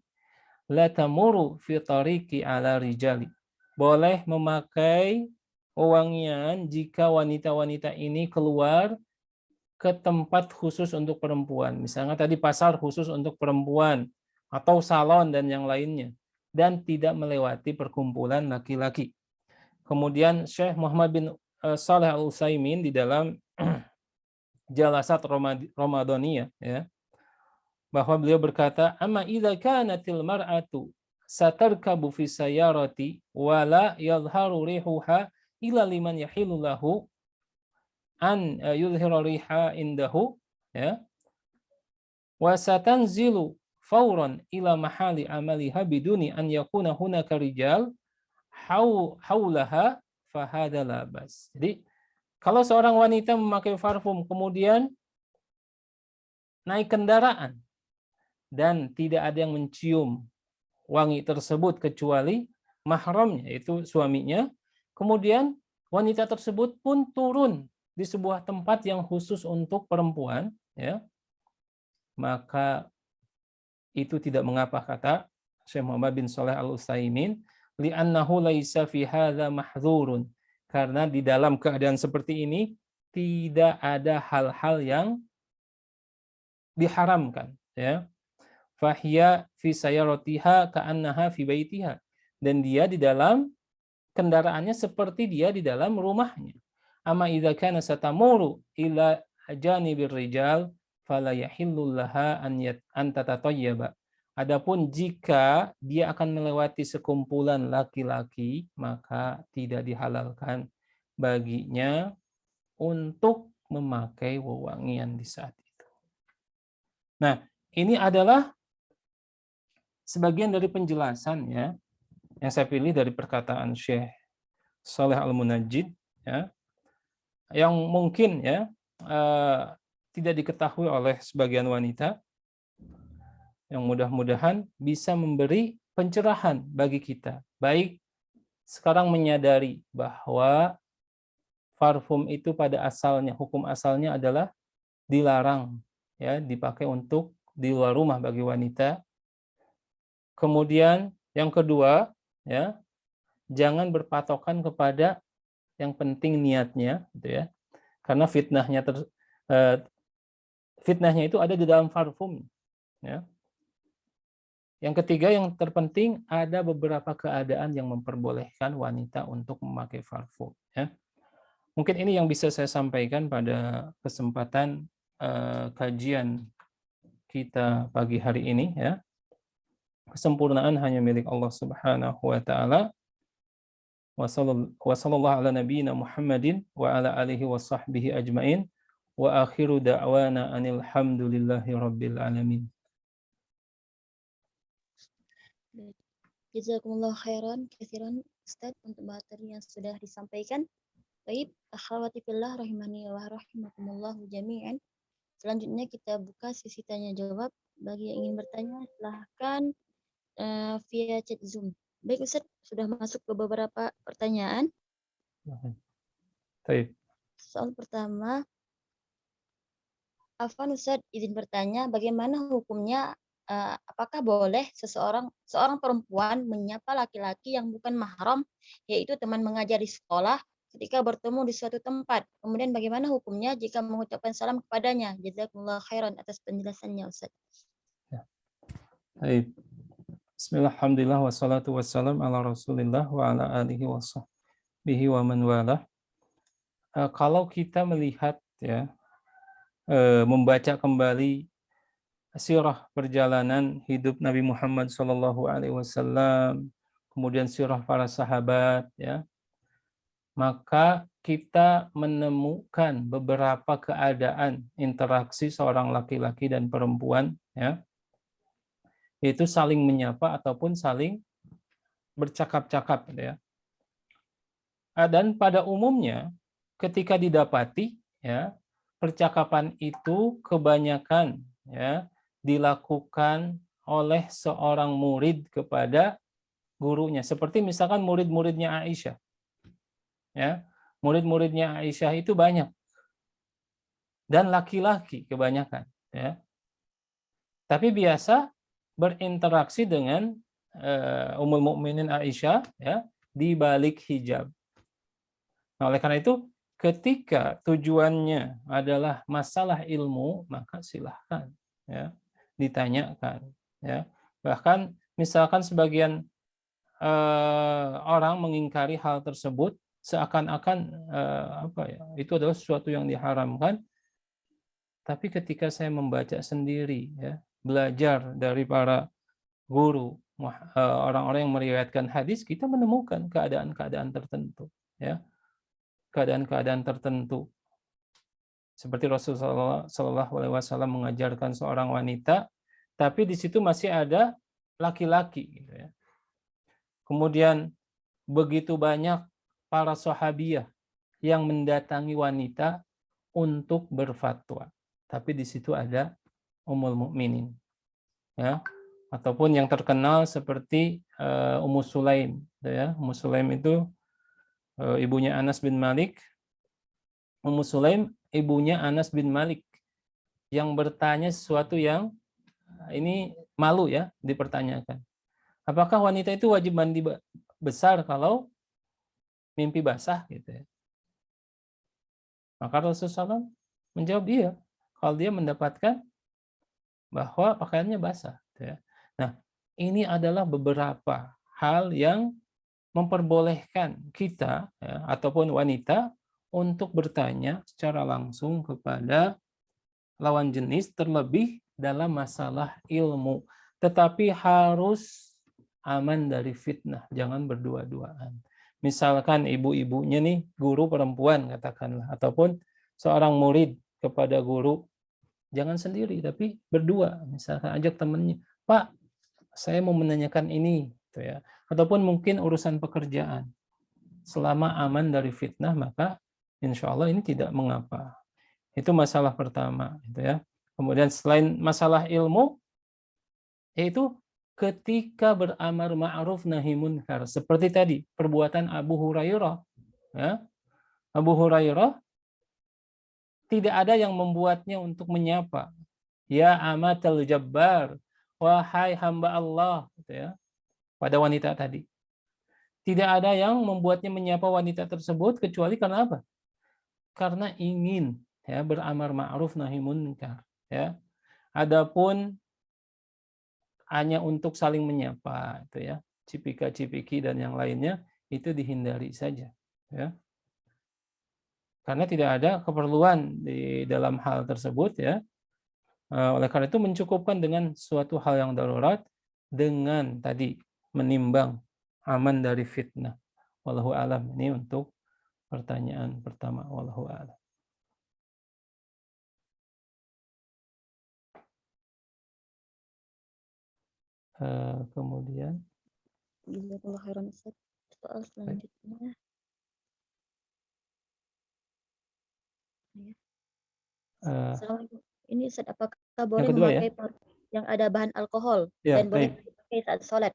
la tamuru fi tariqi ala rijali. Boleh memakai wewangian jika wanita-wanita ini keluar ke tempat khusus untuk perempuan. Misalnya tadi pasar khusus untuk perempuan atau salon dan yang lainnya, dan tidak melewati perkumpulan laki-laki. Kemudian Syekh Muhammad bin Shalih Al-Utsaimin di dalam Jalasat Ramadaniyah, ya, bahwa beliau berkata, amma idza kanatil mar'atu satarkabu fi sayyarati wa la yadhharu rihuha ila liman yahilu lahu an yudhhira riha indahu, ya, wa satanzilu fawran ila mahali amaliha biduni an yakuna hunaka rijal haulaha fahada labas. Jadi kalau seorang wanita memakai parfum kemudian naik kendaraan dan tidak ada yang mencium wangi tersebut kecuali mahramnya, yaitu suaminya, kemudian wanita tersebut pun turun di sebuah tempat yang khusus untuk perempuan, ya, maka itu tidak mengapa, kata Syekh Muhammad bin Shalih Al-Utsaimin, li'annahu laisa fi hadza mahdzurun, karena di dalam keadaan seperti ini tidak ada hal-hal yang diharamkan, ya. Fahiya fi sayaratiha ka'annaha fi baitiha, dan dia di dalam kendaraannya seperti dia di dalam rumahnya. Amma idza kana satamuru ila janibir rijal fala yahillu laha an tatatayyaba. Adapun jika dia akan melewati sekumpulan laki-laki, maka tidak dihalalkan baginya untuk memakai wewangian di saat itu. Nah, ini adalah sebagian dari penjelasan, ya, yang saya pilih dari perkataan Syekh Shalih Al-Munajjid, ya, yang mungkin, ya, tidak diketahui oleh sebagian wanita, yang mudah-mudahan bisa memberi pencerahan bagi kita, baik sekarang menyadari bahwa parfum itu pada asalnya, hukum asalnya adalah dilarang, ya, dipakai untuk di luar rumah bagi wanita. Kemudian yang kedua, ya, jangan berpatokan kepada yang penting niatnya, gitu, ya, karena fitnahnya itu ada di dalam parfum, ya. Yang ketiga yang terpenting, ada beberapa keadaan yang memperbolehkan wanita untuk memakai parfum. Ya. Mungkin ini yang bisa saya sampaikan pada kesempatan kajian kita pagi hari ini. Ya. Kesempurnaan hanya milik Allah Subhanahu wa Ta'ala. Wa sallallahu ala nabiyyina Muhammadin wa ala alihi wa sahbihi ajmain. Wa akhiru da'wana anil hamdulillahi rabbil alamin. Jazakumullah khairan katsiran Ustaz untuk materi yang sudah disampaikan. Baik, akhwati fillah rahimani wa rahimakumullah jami'an. Selanjutnya kita buka sesi tanya jawab. Bagi yang ingin bertanya silahkan via chat Zoom. Baik Ustaz, sudah masuk ke beberapa pertanyaan. Baik. Soal pertama, Afwan Ustaz izin bertanya, bagaimana hukumnya apakah boleh seorang perempuan menyapa laki-laki yang bukan mahram, yaitu teman mengajar di sekolah, ketika bertemu di suatu tempat? Kemudian bagaimana hukumnya jika mengucapkan salam kepadanya? Jazakumullah khairan atas penjelasannya Ustaz. Baik. Bismillah, alhamdulillah, wassalatu wassalam ala rasulillah wa ala alihi wa sahbihi wa man walah. Kalau kita melihat ya, membaca kembali sirah perjalanan hidup Nabi Muhammad SAW, kemudian sirah para sahabat, ya, maka kita menemukan beberapa keadaan interaksi seorang laki-laki dan perempuan, ya, yaitu saling menyapa ataupun saling bercakap-cakap, ya. Dan pada umumnya ketika didapati, ya, percakapan itu kebanyakan, ya, dilakukan oleh seorang murid kepada gurunya, seperti misalkan murid-muridnya Aisyah, ya, murid-muridnya Aisyah itu banyak dan laki-laki kebanyakan, ya, tapi biasa berinteraksi dengan Ummul Mukminin Aisyah, ya, di balik hijab. Nah, oleh karena itu ketika tujuannya adalah masalah ilmu, maka silahkan, ya, ditanyakan, ya. Bahkan misalkan sebagian orang mengingkari hal tersebut seakan-akan itu adalah sesuatu yang diharamkan. Tapi ketika saya membaca sendiri, ya, belajar dari para guru, orang-orang yang meriwayatkan hadis, kita menemukan keadaan-keadaan tertentu, ya, keadaan-keadaan tertentu. Seperti Rasulullah SAW mengajarkan seorang wanita, tapi di situ masih ada laki-laki, gitu ya. Kemudian begitu banyak para sahabiyah yang mendatangi wanita untuk berfatwa, tapi di situ ada Ummul Mukminin, ya, ataupun yang terkenal seperti Ummu Sulaim, ya. Ummu Sulaim itu ibunya Anas bin Malik. Ummu Sulaim ibunya Anas bin Malik yang bertanya sesuatu yang ini malu, ya, dipertanyakan. Apakah wanita itu wajib mandi besar kalau mimpi basah, gitu ya? Maka Rasulullah SAW menjawab iya, kalau dia mendapatkan bahwa pakaiannya basah, gitu ya. Nah, ini adalah beberapa hal yang memperbolehkan kita, ya, ataupun wanita untuk bertanya secara langsung kepada lawan jenis, terlebih dalam masalah ilmu. Tetapi harus aman dari fitnah, jangan berdua-duaan. Misalkan ibu-ibunya nih, guru perempuan katakanlah, ataupun seorang murid kepada guru, jangan sendiri, tapi berdua. Misalkan ajak temannya, Pak, saya mau menanyakan ini, gitu ya. Ataupun mungkin urusan pekerjaan. Selama aman dari fitnah, maka insya Allah ini tidak mengapa. Itu masalah pertama, gitu ya. Kemudian selain masalah ilmu, yaitu ketika beramar ma'ruf nahi munkar, seperti tadi perbuatan Abu Hurairah, ya. Abu Hurairah tidak ada yang membuatnya untuk menyapa, ya amatal jabbar, wahai hamba Allah, gitu ya, pada wanita tadi. Tidak ada yang membuatnya menyapa wanita tersebut kecuali karena apa? Karena ingin, ya, beramar ma'ruf nahi munkar, ya. Adapun hanya untuk saling menyapa itu ya, cipika-cipiki dan yang lainnya itu dihindari saja ya. Karena tidak ada keperluan di dalam hal tersebut ya. Oleh karena itu mencukupkan dengan suatu hal yang darurat dengan tadi menimbang aman dari fitnah. Wallahu alam. Ini untuk pertanyaan pertama. Wallahu alam. Kemudian Jazakallah khairan Ustaz. Soal selanjutnya. Assalamualaikum. Ini Ustaz, apakah boleh kedua ya? memakai parfum yang ada bahan alkohol Ya, dan boleh dipakai saat sholat?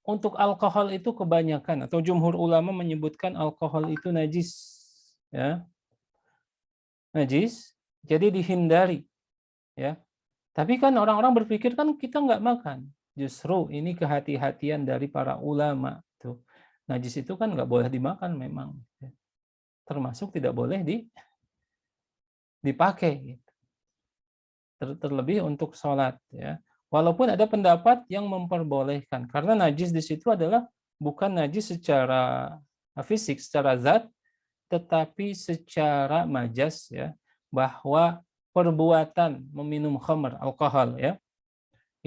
Untuk alkohol itu kebanyakan atau jumhur ulama menyebutkan alkohol itu najis, ya, najis. Jadi dihindari, ya. Tapi kan orang-orang berpikir kan kita nggak makan. Justru ini kehati-hatian dari para ulama tuh. Najis itu kan nggak boleh dimakan memang, termasuk tidak boleh dipakai. Gitu. Terlebih untuk sholat, ya. Walaupun ada pendapat yang memperbolehkan, karena najis di situ adalah bukan najis secara fisik, secara zat, tetapi secara majas, ya, bahwa perbuatan meminum khamr, alkohol, ya,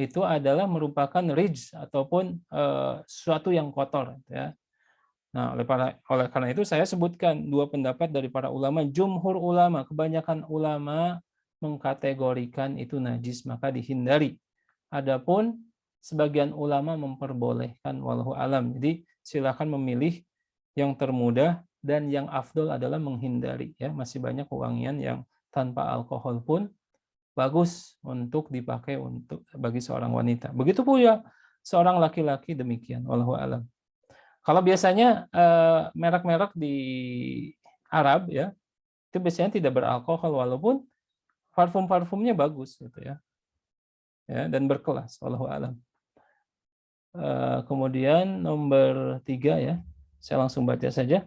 itu adalah merupakan rijs ataupun sesuatu yang kotor, ya. Nah, oleh karena itu saya sebutkan dua pendapat dari para ulama. Jumhur ulama, kebanyakan ulama mengkategorikan itu najis, maka dihindari. Adapun sebagian ulama memperbolehkan, wallahu alam. Jadi silakan memilih yang termudah dan yang afdol adalah menghindari, ya. Masih banyak wangian yang tanpa alkohol pun bagus untuk dipakai bagi seorang wanita. Begitu pula seorang laki-laki demikian, wallahu alam. Kalau biasanya merek-merek di Arab, ya, itu biasanya tidak beralkohol walaupun parfum-parfumnya bagus gitu ya. Ya, dan berkelas, wallahu alam. Kemudian nomor 3 ya, saya langsung baca saja.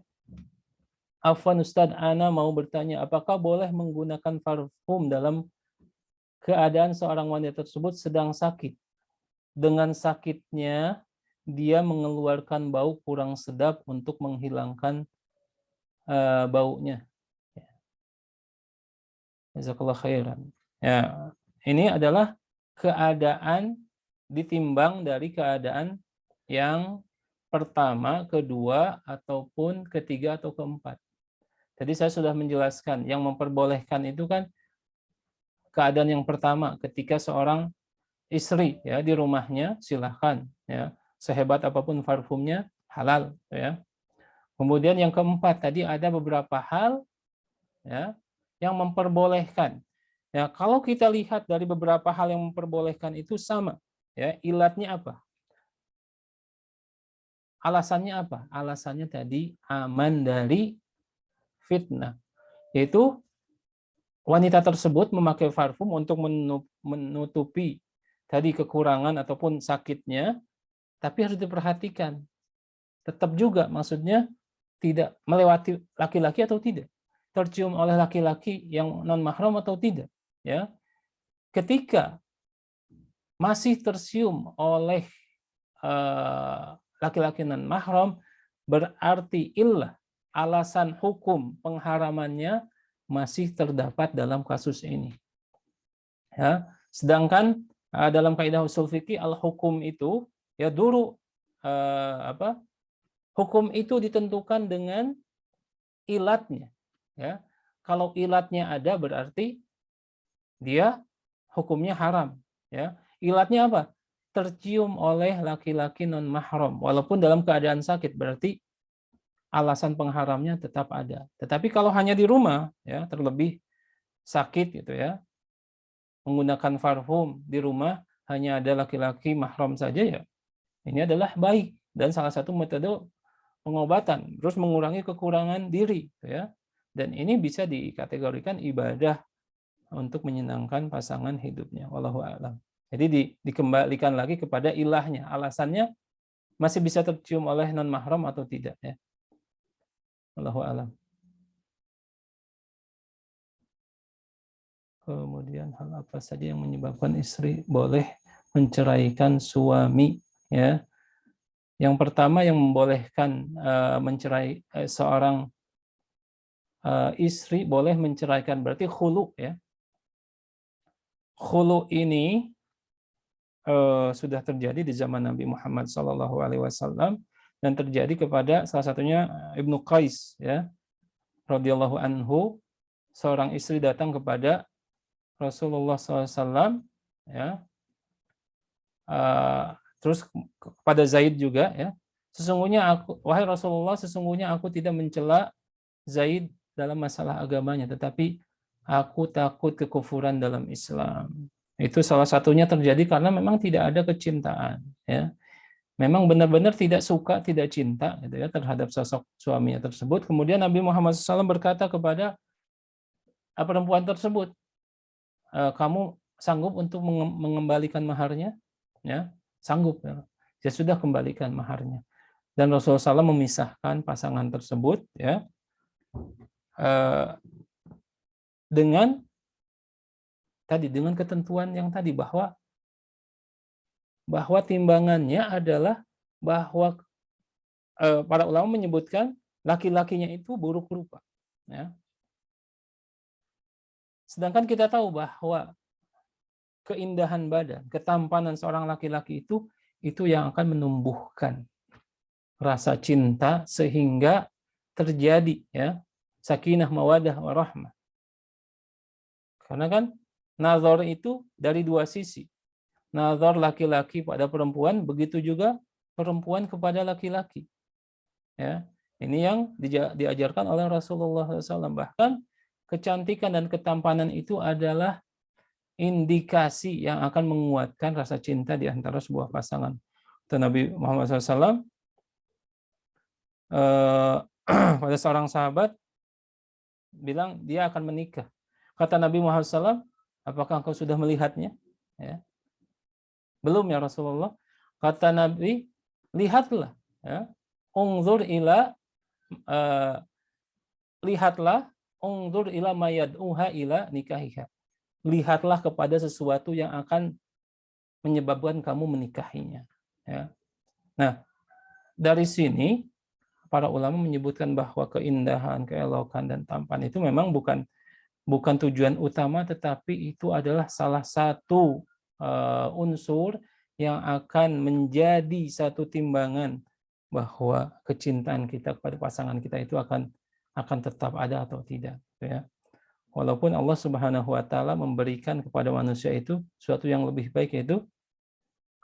Afwan Ustadz, Ana mau bertanya, apakah boleh menggunakan parfum dalam keadaan seorang wanita tersebut sedang sakit? Dengan sakitnya, dia mengeluarkan bau kurang sedap untuk menghilangkan baunya. Jazakallah khairan. Ya, ini adalah keadaan ditimbang dari keadaan yang pertama, kedua, ataupun ketiga atau keempat. Jadi saya sudah menjelaskan yang memperbolehkan itu kan keadaan yang pertama ketika seorang istri ya di rumahnya silahkan ya, sehebat apapun parfumnya halal ya. Kemudian yang keempat tadi ada beberapa hal ya yang memperbolehkan. Ya, kalau kita lihat dari beberapa hal yang memperbolehkan itu sama ya, ilatnya apa? Alasannya apa? Alasannya tadi aman dari fitnah. Yaitu wanita tersebut memakai parfum untuk menutupi tadi kekurangan ataupun sakitnya, tapi harus diperhatikan. Tetap juga maksudnya tidak melewati laki-laki atau tidak. Tercium oleh laki-laki yang non mahram atau tidak, ya. Ketika masih tercium oleh laki-laki non mahram, berarti illah, alasan hukum pengharamannya masih terdapat dalam kasus ini. Ya, sedangkan dalam kaidah usul fikih al-hukum itu ya dulu hukum itu ditentukan dengan ilatnya. Ya, kalau ilatnya ada berarti dia hukumnya haram. Ya, ilatnya apa? Tercium oleh laki-laki non mahram, walaupun dalam keadaan sakit, berarti alasan pengharamnya tetap ada. Tetapi kalau hanya di rumah, ya terlebih sakit gitu ya, menggunakan parfum di rumah hanya ada laki-laki mahram saja ya, ini adalah baik dan salah satu metode pengobatan, terus mengurangi kekurangan diri, ya. Dan ini bisa dikategorikan ibadah untuk menyenangkan pasangan hidupnya. Wallahu a'lam. Jadi dikembalikan lagi kepada ilahnya, alasannya masih bisa tercium oleh non mahram atau tidak, ya. Wallahu a'lam. Kemudian hal apa saja yang menyebabkan istri boleh menceraikan suami, ya. Yang pertama yang membolehkan mencerai seorang istri boleh menceraikan berarti khulu, ya. Khulu ini sudah terjadi di zaman Nabi Muhammad SAW dan terjadi kepada salah satunya Ibnu Qais, ya, radhiyallahu anhu. Seorang istri datang kepada Rasulullah SAW, ya, terus kepada Zaid juga, ya, sesungguhnya aku, wahai Rasulullah, sesungguhnya aku tidak mencela Zaid dalam masalah agamanya, tetapi aku takut kekufuran dalam Islam. Itu salah satunya terjadi karena memang tidak ada kecintaan, ya. Memang benar-benar tidak suka, tidak cinta, gitu ya, terhadap sosok suaminya tersebut. Kemudian Nabi Muhammad SAW berkata kepada perempuan tersebut, kamu sanggup untuk mengembalikan maharnya? Ya, sanggup. Ya. Dia sudah kembalikan maharnya. Dan Rasulullah SAW memisahkan pasangan tersebut, ya, dengan ketentuan yang tadi bahwa timbangannya adalah bahwa para ulama menyebutkan laki-lakinya itu buruk rupa, ya. Sedangkan kita tahu bahwa keindahan badan, ketampanan seorang laki-laki itu yang akan menumbuhkan rasa cinta sehingga terjadi, ya, sakinah, mawadah, warahmah. Karena kan nazar itu dari dua sisi. Nazar laki-laki pada perempuan, begitu juga perempuan kepada laki-laki. Ya, ini yang diajarkan oleh Rasulullah SAW. Bahkan kecantikan dan ketampanan itu adalah indikasi yang akan menguatkan rasa cinta di antara sebuah pasangan. Dan Nabi Muhammad SAW pada seorang sahabat bilang dia akan menikah. Kata Nabi Muhammad SAW, apakah engkau sudah melihatnya? Ya. Belum ya Rasulullah. Kata Nabi, lihatlah. Ya. Ungzur ila lihatlah, ungzur ila mayad'uha ila nikahiha. Lihatlah kepada sesuatu yang akan menyebabkan kamu menikahinya. Ya. Nah, dari sini para ulama menyebutkan bahwa keindahan, keelokan, dan tampan itu memang bukan tujuan utama, tetapi itu adalah salah satu unsur yang akan menjadi satu timbangan bahwa kecintaan kita kepada pasangan kita itu akan tetap ada atau tidak, ya. Walaupun Allah Subhanahu wa taala memberikan kepada manusia itu sesuatu yang lebih baik, yaitu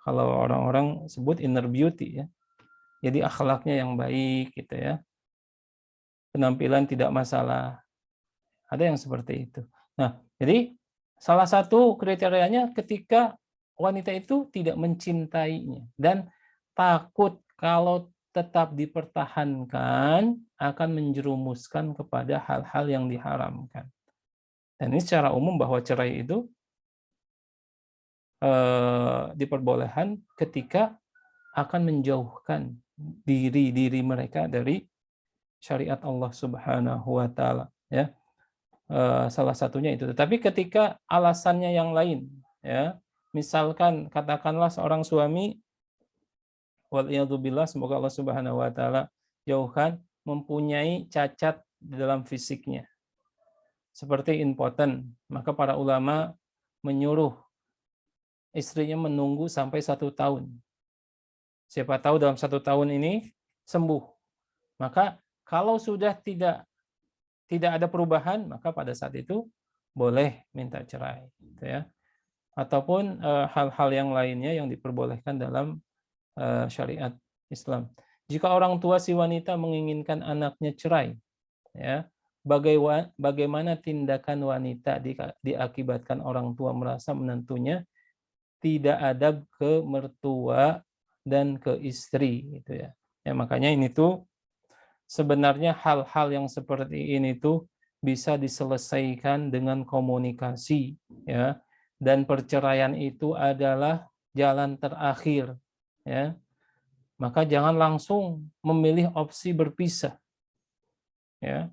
kalau orang-orang sebut inner beauty, ya. Jadi akhlaknya yang baik, gitu ya. Penampilan tidak masalah. Ada yang seperti itu. Nah, jadi salah satu kriterianya ketika wanita itu tidak mencintainya dan takut kalau tetap dipertahankan akan menjerumuskan kepada hal-hal yang diharamkan. Dan ini secara umum bahwa cerai itu diperbolehkan ketika akan menjauhkan diri mereka dari syariat Allah Subhanahu wa taala, ya. Salah satunya itu. Tetapi ketika alasannya yang lain, ya, misalkan katakanlah seorang suami, waliyadzubillah, semoga Allah Subhanahu wa taala jauhkan, mempunyai cacat dalam fisiknya seperti impoten, maka para ulama menyuruh istrinya menunggu sampai 1 tahun. Siapa tahu dalam 1 tahun ini sembuh. Maka kalau sudah tidak ada perubahan, maka pada saat itu boleh minta cerai, gitu ya. Ataupun hal-hal yang lainnya yang diperbolehkan dalam syariat Islam. Jika orang tua si wanita menginginkan anaknya cerai, ya, bagaimana tindakan wanita diakibatkan orang tua merasa menantunya tidak adab ke mertua dan ke istri, gitu ya. Ya, makanya ini tuh sebenarnya hal-hal yang seperti ini tuh bisa diselesaikan dengan komunikasi, ya. Dan perceraian itu adalah jalan terakhir, ya. Maka jangan langsung memilih opsi berpisah, ya.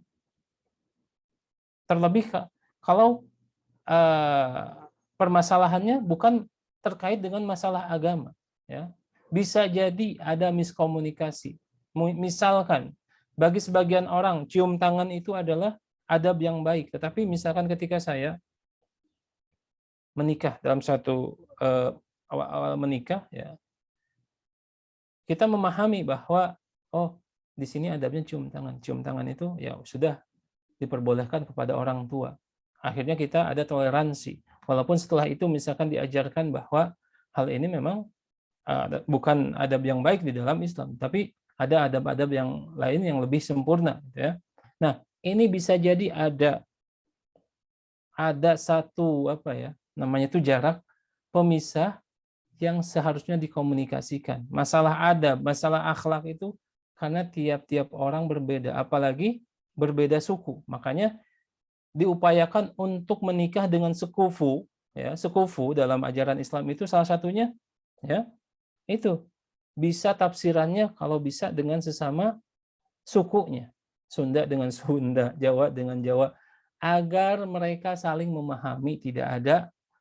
Terlebih kalau permasalahannya bukan terkait dengan masalah agama, ya. Bisa jadi ada miskomunikasi. Misalkan bagi sebagian orang cium tangan itu adalah adab yang baik, tetapi misalkan ketika saya menikah dalam satu awal-awal menikah, ya, kita memahami bahwa oh, di sini adabnya cium tangan. Cium tangan itu ya sudah diperbolehkan kepada orang tua. Akhirnya kita ada toleransi. Walaupun setelah itu misalkan diajarkan bahwa hal ini memang bukan adab yang baik di dalam Islam, tapi ada adab-adab yang lain yang lebih sempurna, gitu ya. Nah, ini bisa jadi ada satu apa ya, namanya itu jarak pemisah yang seharusnya dikomunikasikan. Masalah adab, masalah akhlak itu karena tiap-tiap orang berbeda, apalagi berbeda suku. Makanya diupayakan untuk menikah dengan sekufu, ya, sekufu dalam ajaran Islam itu salah satunya, ya, itu bisa tafsirannya kalau bisa dengan sesama sukunya, Sunda dengan Sunda, Jawa dengan Jawa, agar mereka saling memahami, tidak ada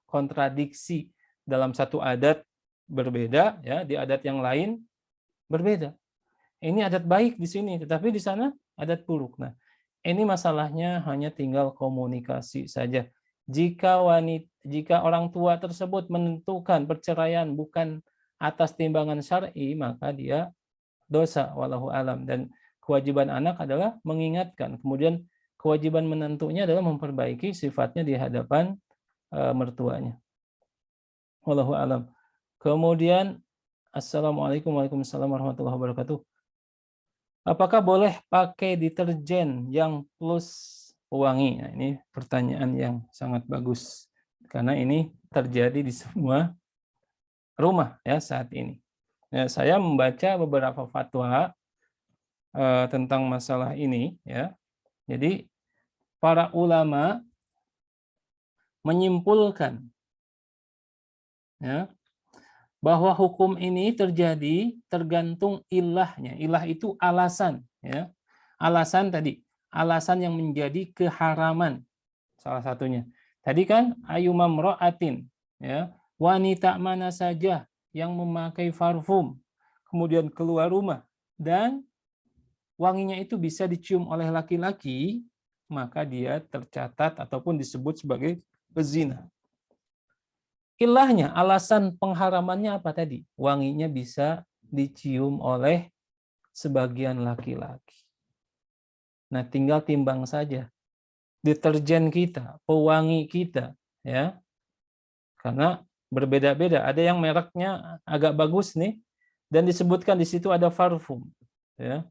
kontradiksi dalam satu adat berbeda, ya, di adat yang lain berbeda. Ini adat baik di sini, tetapi di sana adat buruk. Nah, ini masalahnya hanya tinggal komunikasi saja. Jika orang tua tersebut menentukan perceraian bukan atas timbangan syar'i, maka dia dosa, wallahu alam. Dan kewajiban anak adalah mengingatkan. Kemudian kewajiban menantunya adalah memperbaiki sifatnya di hadapan mertuanya. Wallahu alam. Kemudian Assalamualaikum warahmatullahi wabarakatuh. Apakah boleh pakai deterjen yang plus pewangi? Nah, ini pertanyaan yang sangat bagus karena ini terjadi di semua rumah ya saat ini. Ya, saya membaca beberapa fatwa tentang masalah ini, ya. Jadi para ulama menyimpulkan, ya, bahwa hukum ini terjadi tergantung ilahnya. Ilah itu alasan, ya. Alasan tadi, alasan yang menjadi keharaman salah satunya. Tadi kan ayumamro'atin, ya, wanita mana saja yang memakai parfum kemudian keluar rumah dan wanginya itu bisa dicium oleh laki-laki, maka dia tercatat ataupun disebut sebagai pezina. Ilahnya, alasan pengharamannya apa tadi? Wanginya bisa dicium oleh sebagian laki-laki. Nah, tinggal timbang saja deterjen kita, pewangi kita, ya. Karena berbeda-beda. Ada yang mereknya agak bagus nih dan disebutkan di situ ada parfum, ya.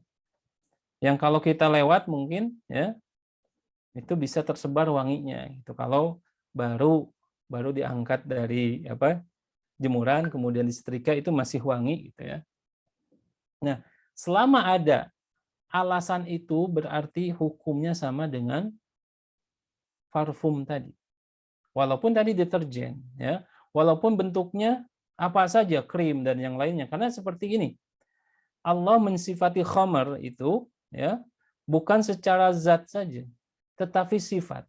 Yang kalau kita lewat mungkin, ya, itu bisa tersebar wanginya. Itu kalau baru diangkat dari jemuran kemudian disetrika itu masih wangi gitu ya. Nah, selama ada alasan itu berarti hukumnya sama dengan parfum tadi. Walaupun tadi deterjen, ya, walaupun bentuknya apa saja, krim dan yang lainnya. Karena seperti ini, Allah mensifati khamar itu, ya, bukan secara zat saja, tetapi sifat.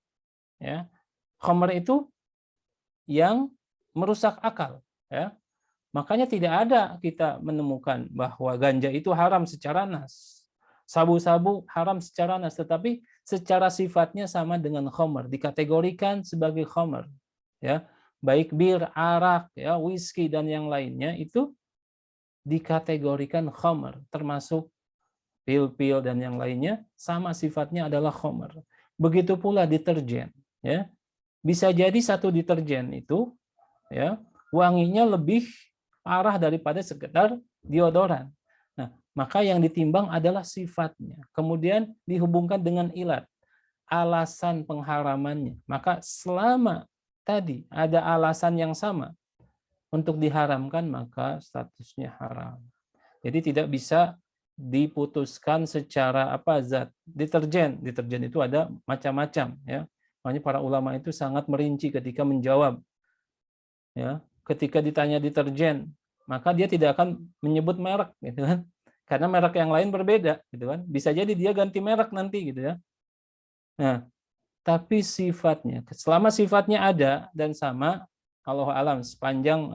Ya, khamar itu yang merusak akal, ya. Makanya tidak ada kita menemukan bahwa ganja itu haram secara nas, sabu-sabu haram secara nas, tetapi secara sifatnya sama dengan khamar, dikategorikan sebagai khamar, ya. Baik bir, arak, ya, whisky dan yang lainnya itu dikategorikan khamar, termasuk pil-pil dan yang lainnya sama sifatnya adalah khamar. Begitu pula deterjen, ya. Bisa jadi satu deterjen itu, ya, wanginya lebih parah daripada sekedar deodoran. Nah, maka yang ditimbang adalah sifatnya. Kemudian dihubungkan dengan ilat, alasan pengharamannya. Maka selama tadi ada alasan yang sama untuk diharamkan, maka statusnya haram. Jadi tidak bisa diputuskan secara zat. Deterjen itu ada macam-macam, ya. Makanya para ulama itu sangat merinci ketika menjawab, ya. Ketika ditanya deterjen, maka dia tidak akan menyebut merek, gitu kan? Karena merek yang lain berbeda, gitu kan? Bisa jadi dia ganti merek nanti, gitu ya. Nah, tapi sifatnya, selama sifatnya ada dan sama, Allahu alam, sepanjang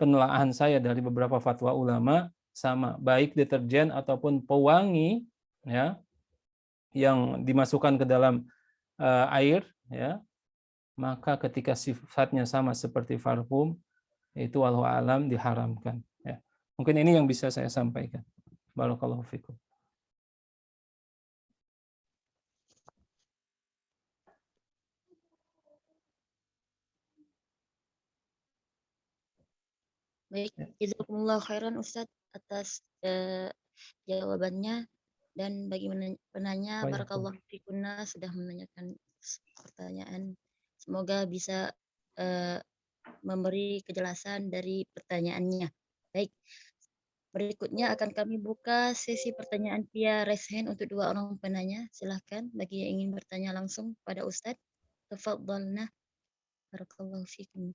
penelaahan saya dari beberapa fatwa ulama, sama baik deterjen ataupun pewangi ya yang dimasukkan ke dalam air ya, maka ketika sifatnya sama seperti parfum itu wallahu alam diharamkan ya. Mungkin ini yang bisa saya sampaikan. Barakallahu fikum. Baik, jazakumullah khairan Ustadz atas jawabannya, dan bagi penanya barakallahu fikunna sudah menanyakan pertanyaan. Semoga bisa memberi kejelasan dari pertanyaannya. Baik, berikutnya akan kami buka sesi pertanyaan via raise hand untuk 2 orang penanya. Silahkan bagi yang ingin bertanya langsung pada Ustadz. Tafadhalna. Barakallahu fikum.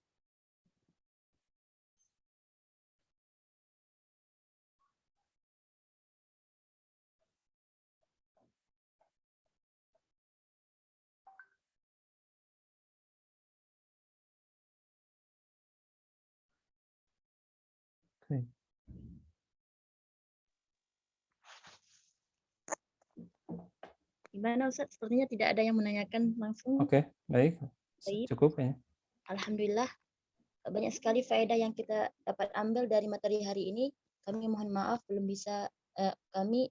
Gimana Ustaz? Sepertinya tidak ada yang menanyakan langsung. Oke, baik. Baik. Cukup ya. Alhamdulillah, banyak sekali faedah yang kita dapat ambil dari materi hari ini. Kami mohon maaf belum bisa kami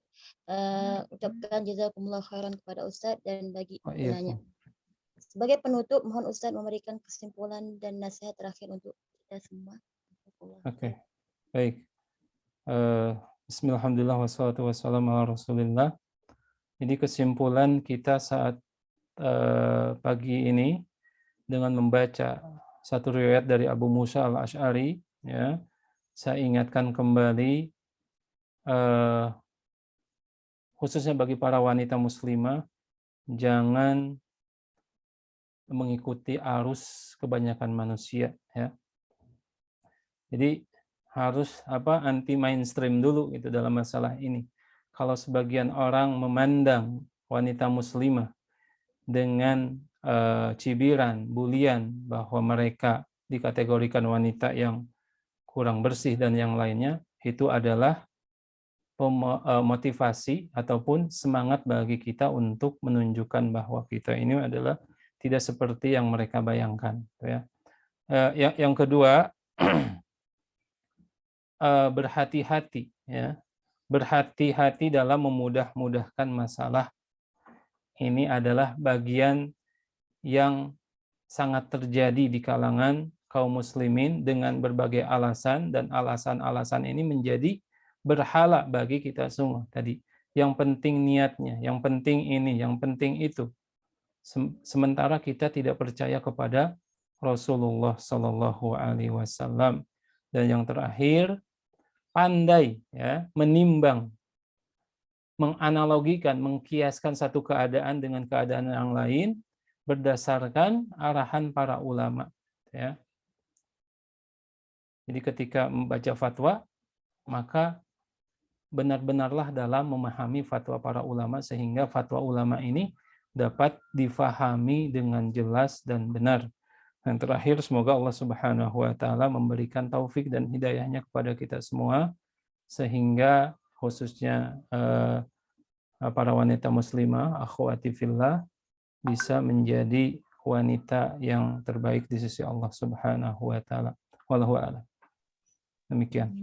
ucapkan jazakumullah khairan kepada Ustadz dan bagi penanya. Sebagai penutup, mohon Ustadz memberikan kesimpulan dan nasihat terakhir untuk kita semua. Oke, baik. Bismillahirrahmanirrahim, wassalatu wassalamu ala rasulillah. Jadi kesimpulan kita saat pagi ini dengan membaca satu riwayat dari Abu Musa al-Asy'ari, ya, saya ingatkan kembali khususnya bagi para wanita muslimah, jangan mengikuti arus kebanyakan manusia, ya. Jadi harus anti mainstream dulu itu dalam masalah ini. Kalau sebagian orang memandang wanita muslimah dengan cibiran, bulian bahwa mereka dikategorikan wanita yang kurang bersih dan yang lainnya, itu adalah motivasi ataupun semangat bagi kita untuk menunjukkan bahwa kita ini adalah tidak seperti yang mereka bayangkan, ya. Yang kedua, berhati-hati, ya. Berhati-hati dalam memudah-mudahkan masalah. Ini adalah bagian yang sangat terjadi di kalangan kaum muslimin dengan berbagai alasan, dan alasan-alasan ini menjadi berhala bagi kita semua tadi. Yang penting niatnya, yang penting ini, yang penting itu. Sementara kita tidak percaya kepada Rasulullah Shallallahu Alaihi Wasallam. Dan yang terakhir, pandai, ya, menimbang, menganalogikan, mengkiaskan satu keadaan dengan keadaan yang lain berdasarkan arahan para ulama, ya. Jadi ketika membaca fatwa, maka benar-benarlah dalam memahami fatwa para ulama sehingga fatwa ulama ini dapat difahami dengan jelas dan benar. Dan terakhir, semoga Allah Subhanahu wa taala memberikan taufik dan hidayahnya kepada kita semua sehingga khususnya para wanita muslimah, akhwati fillah, bisa menjadi wanita yang terbaik di sisi Allah Subhanahu wa taala. Wallahu a'lam. Demikian.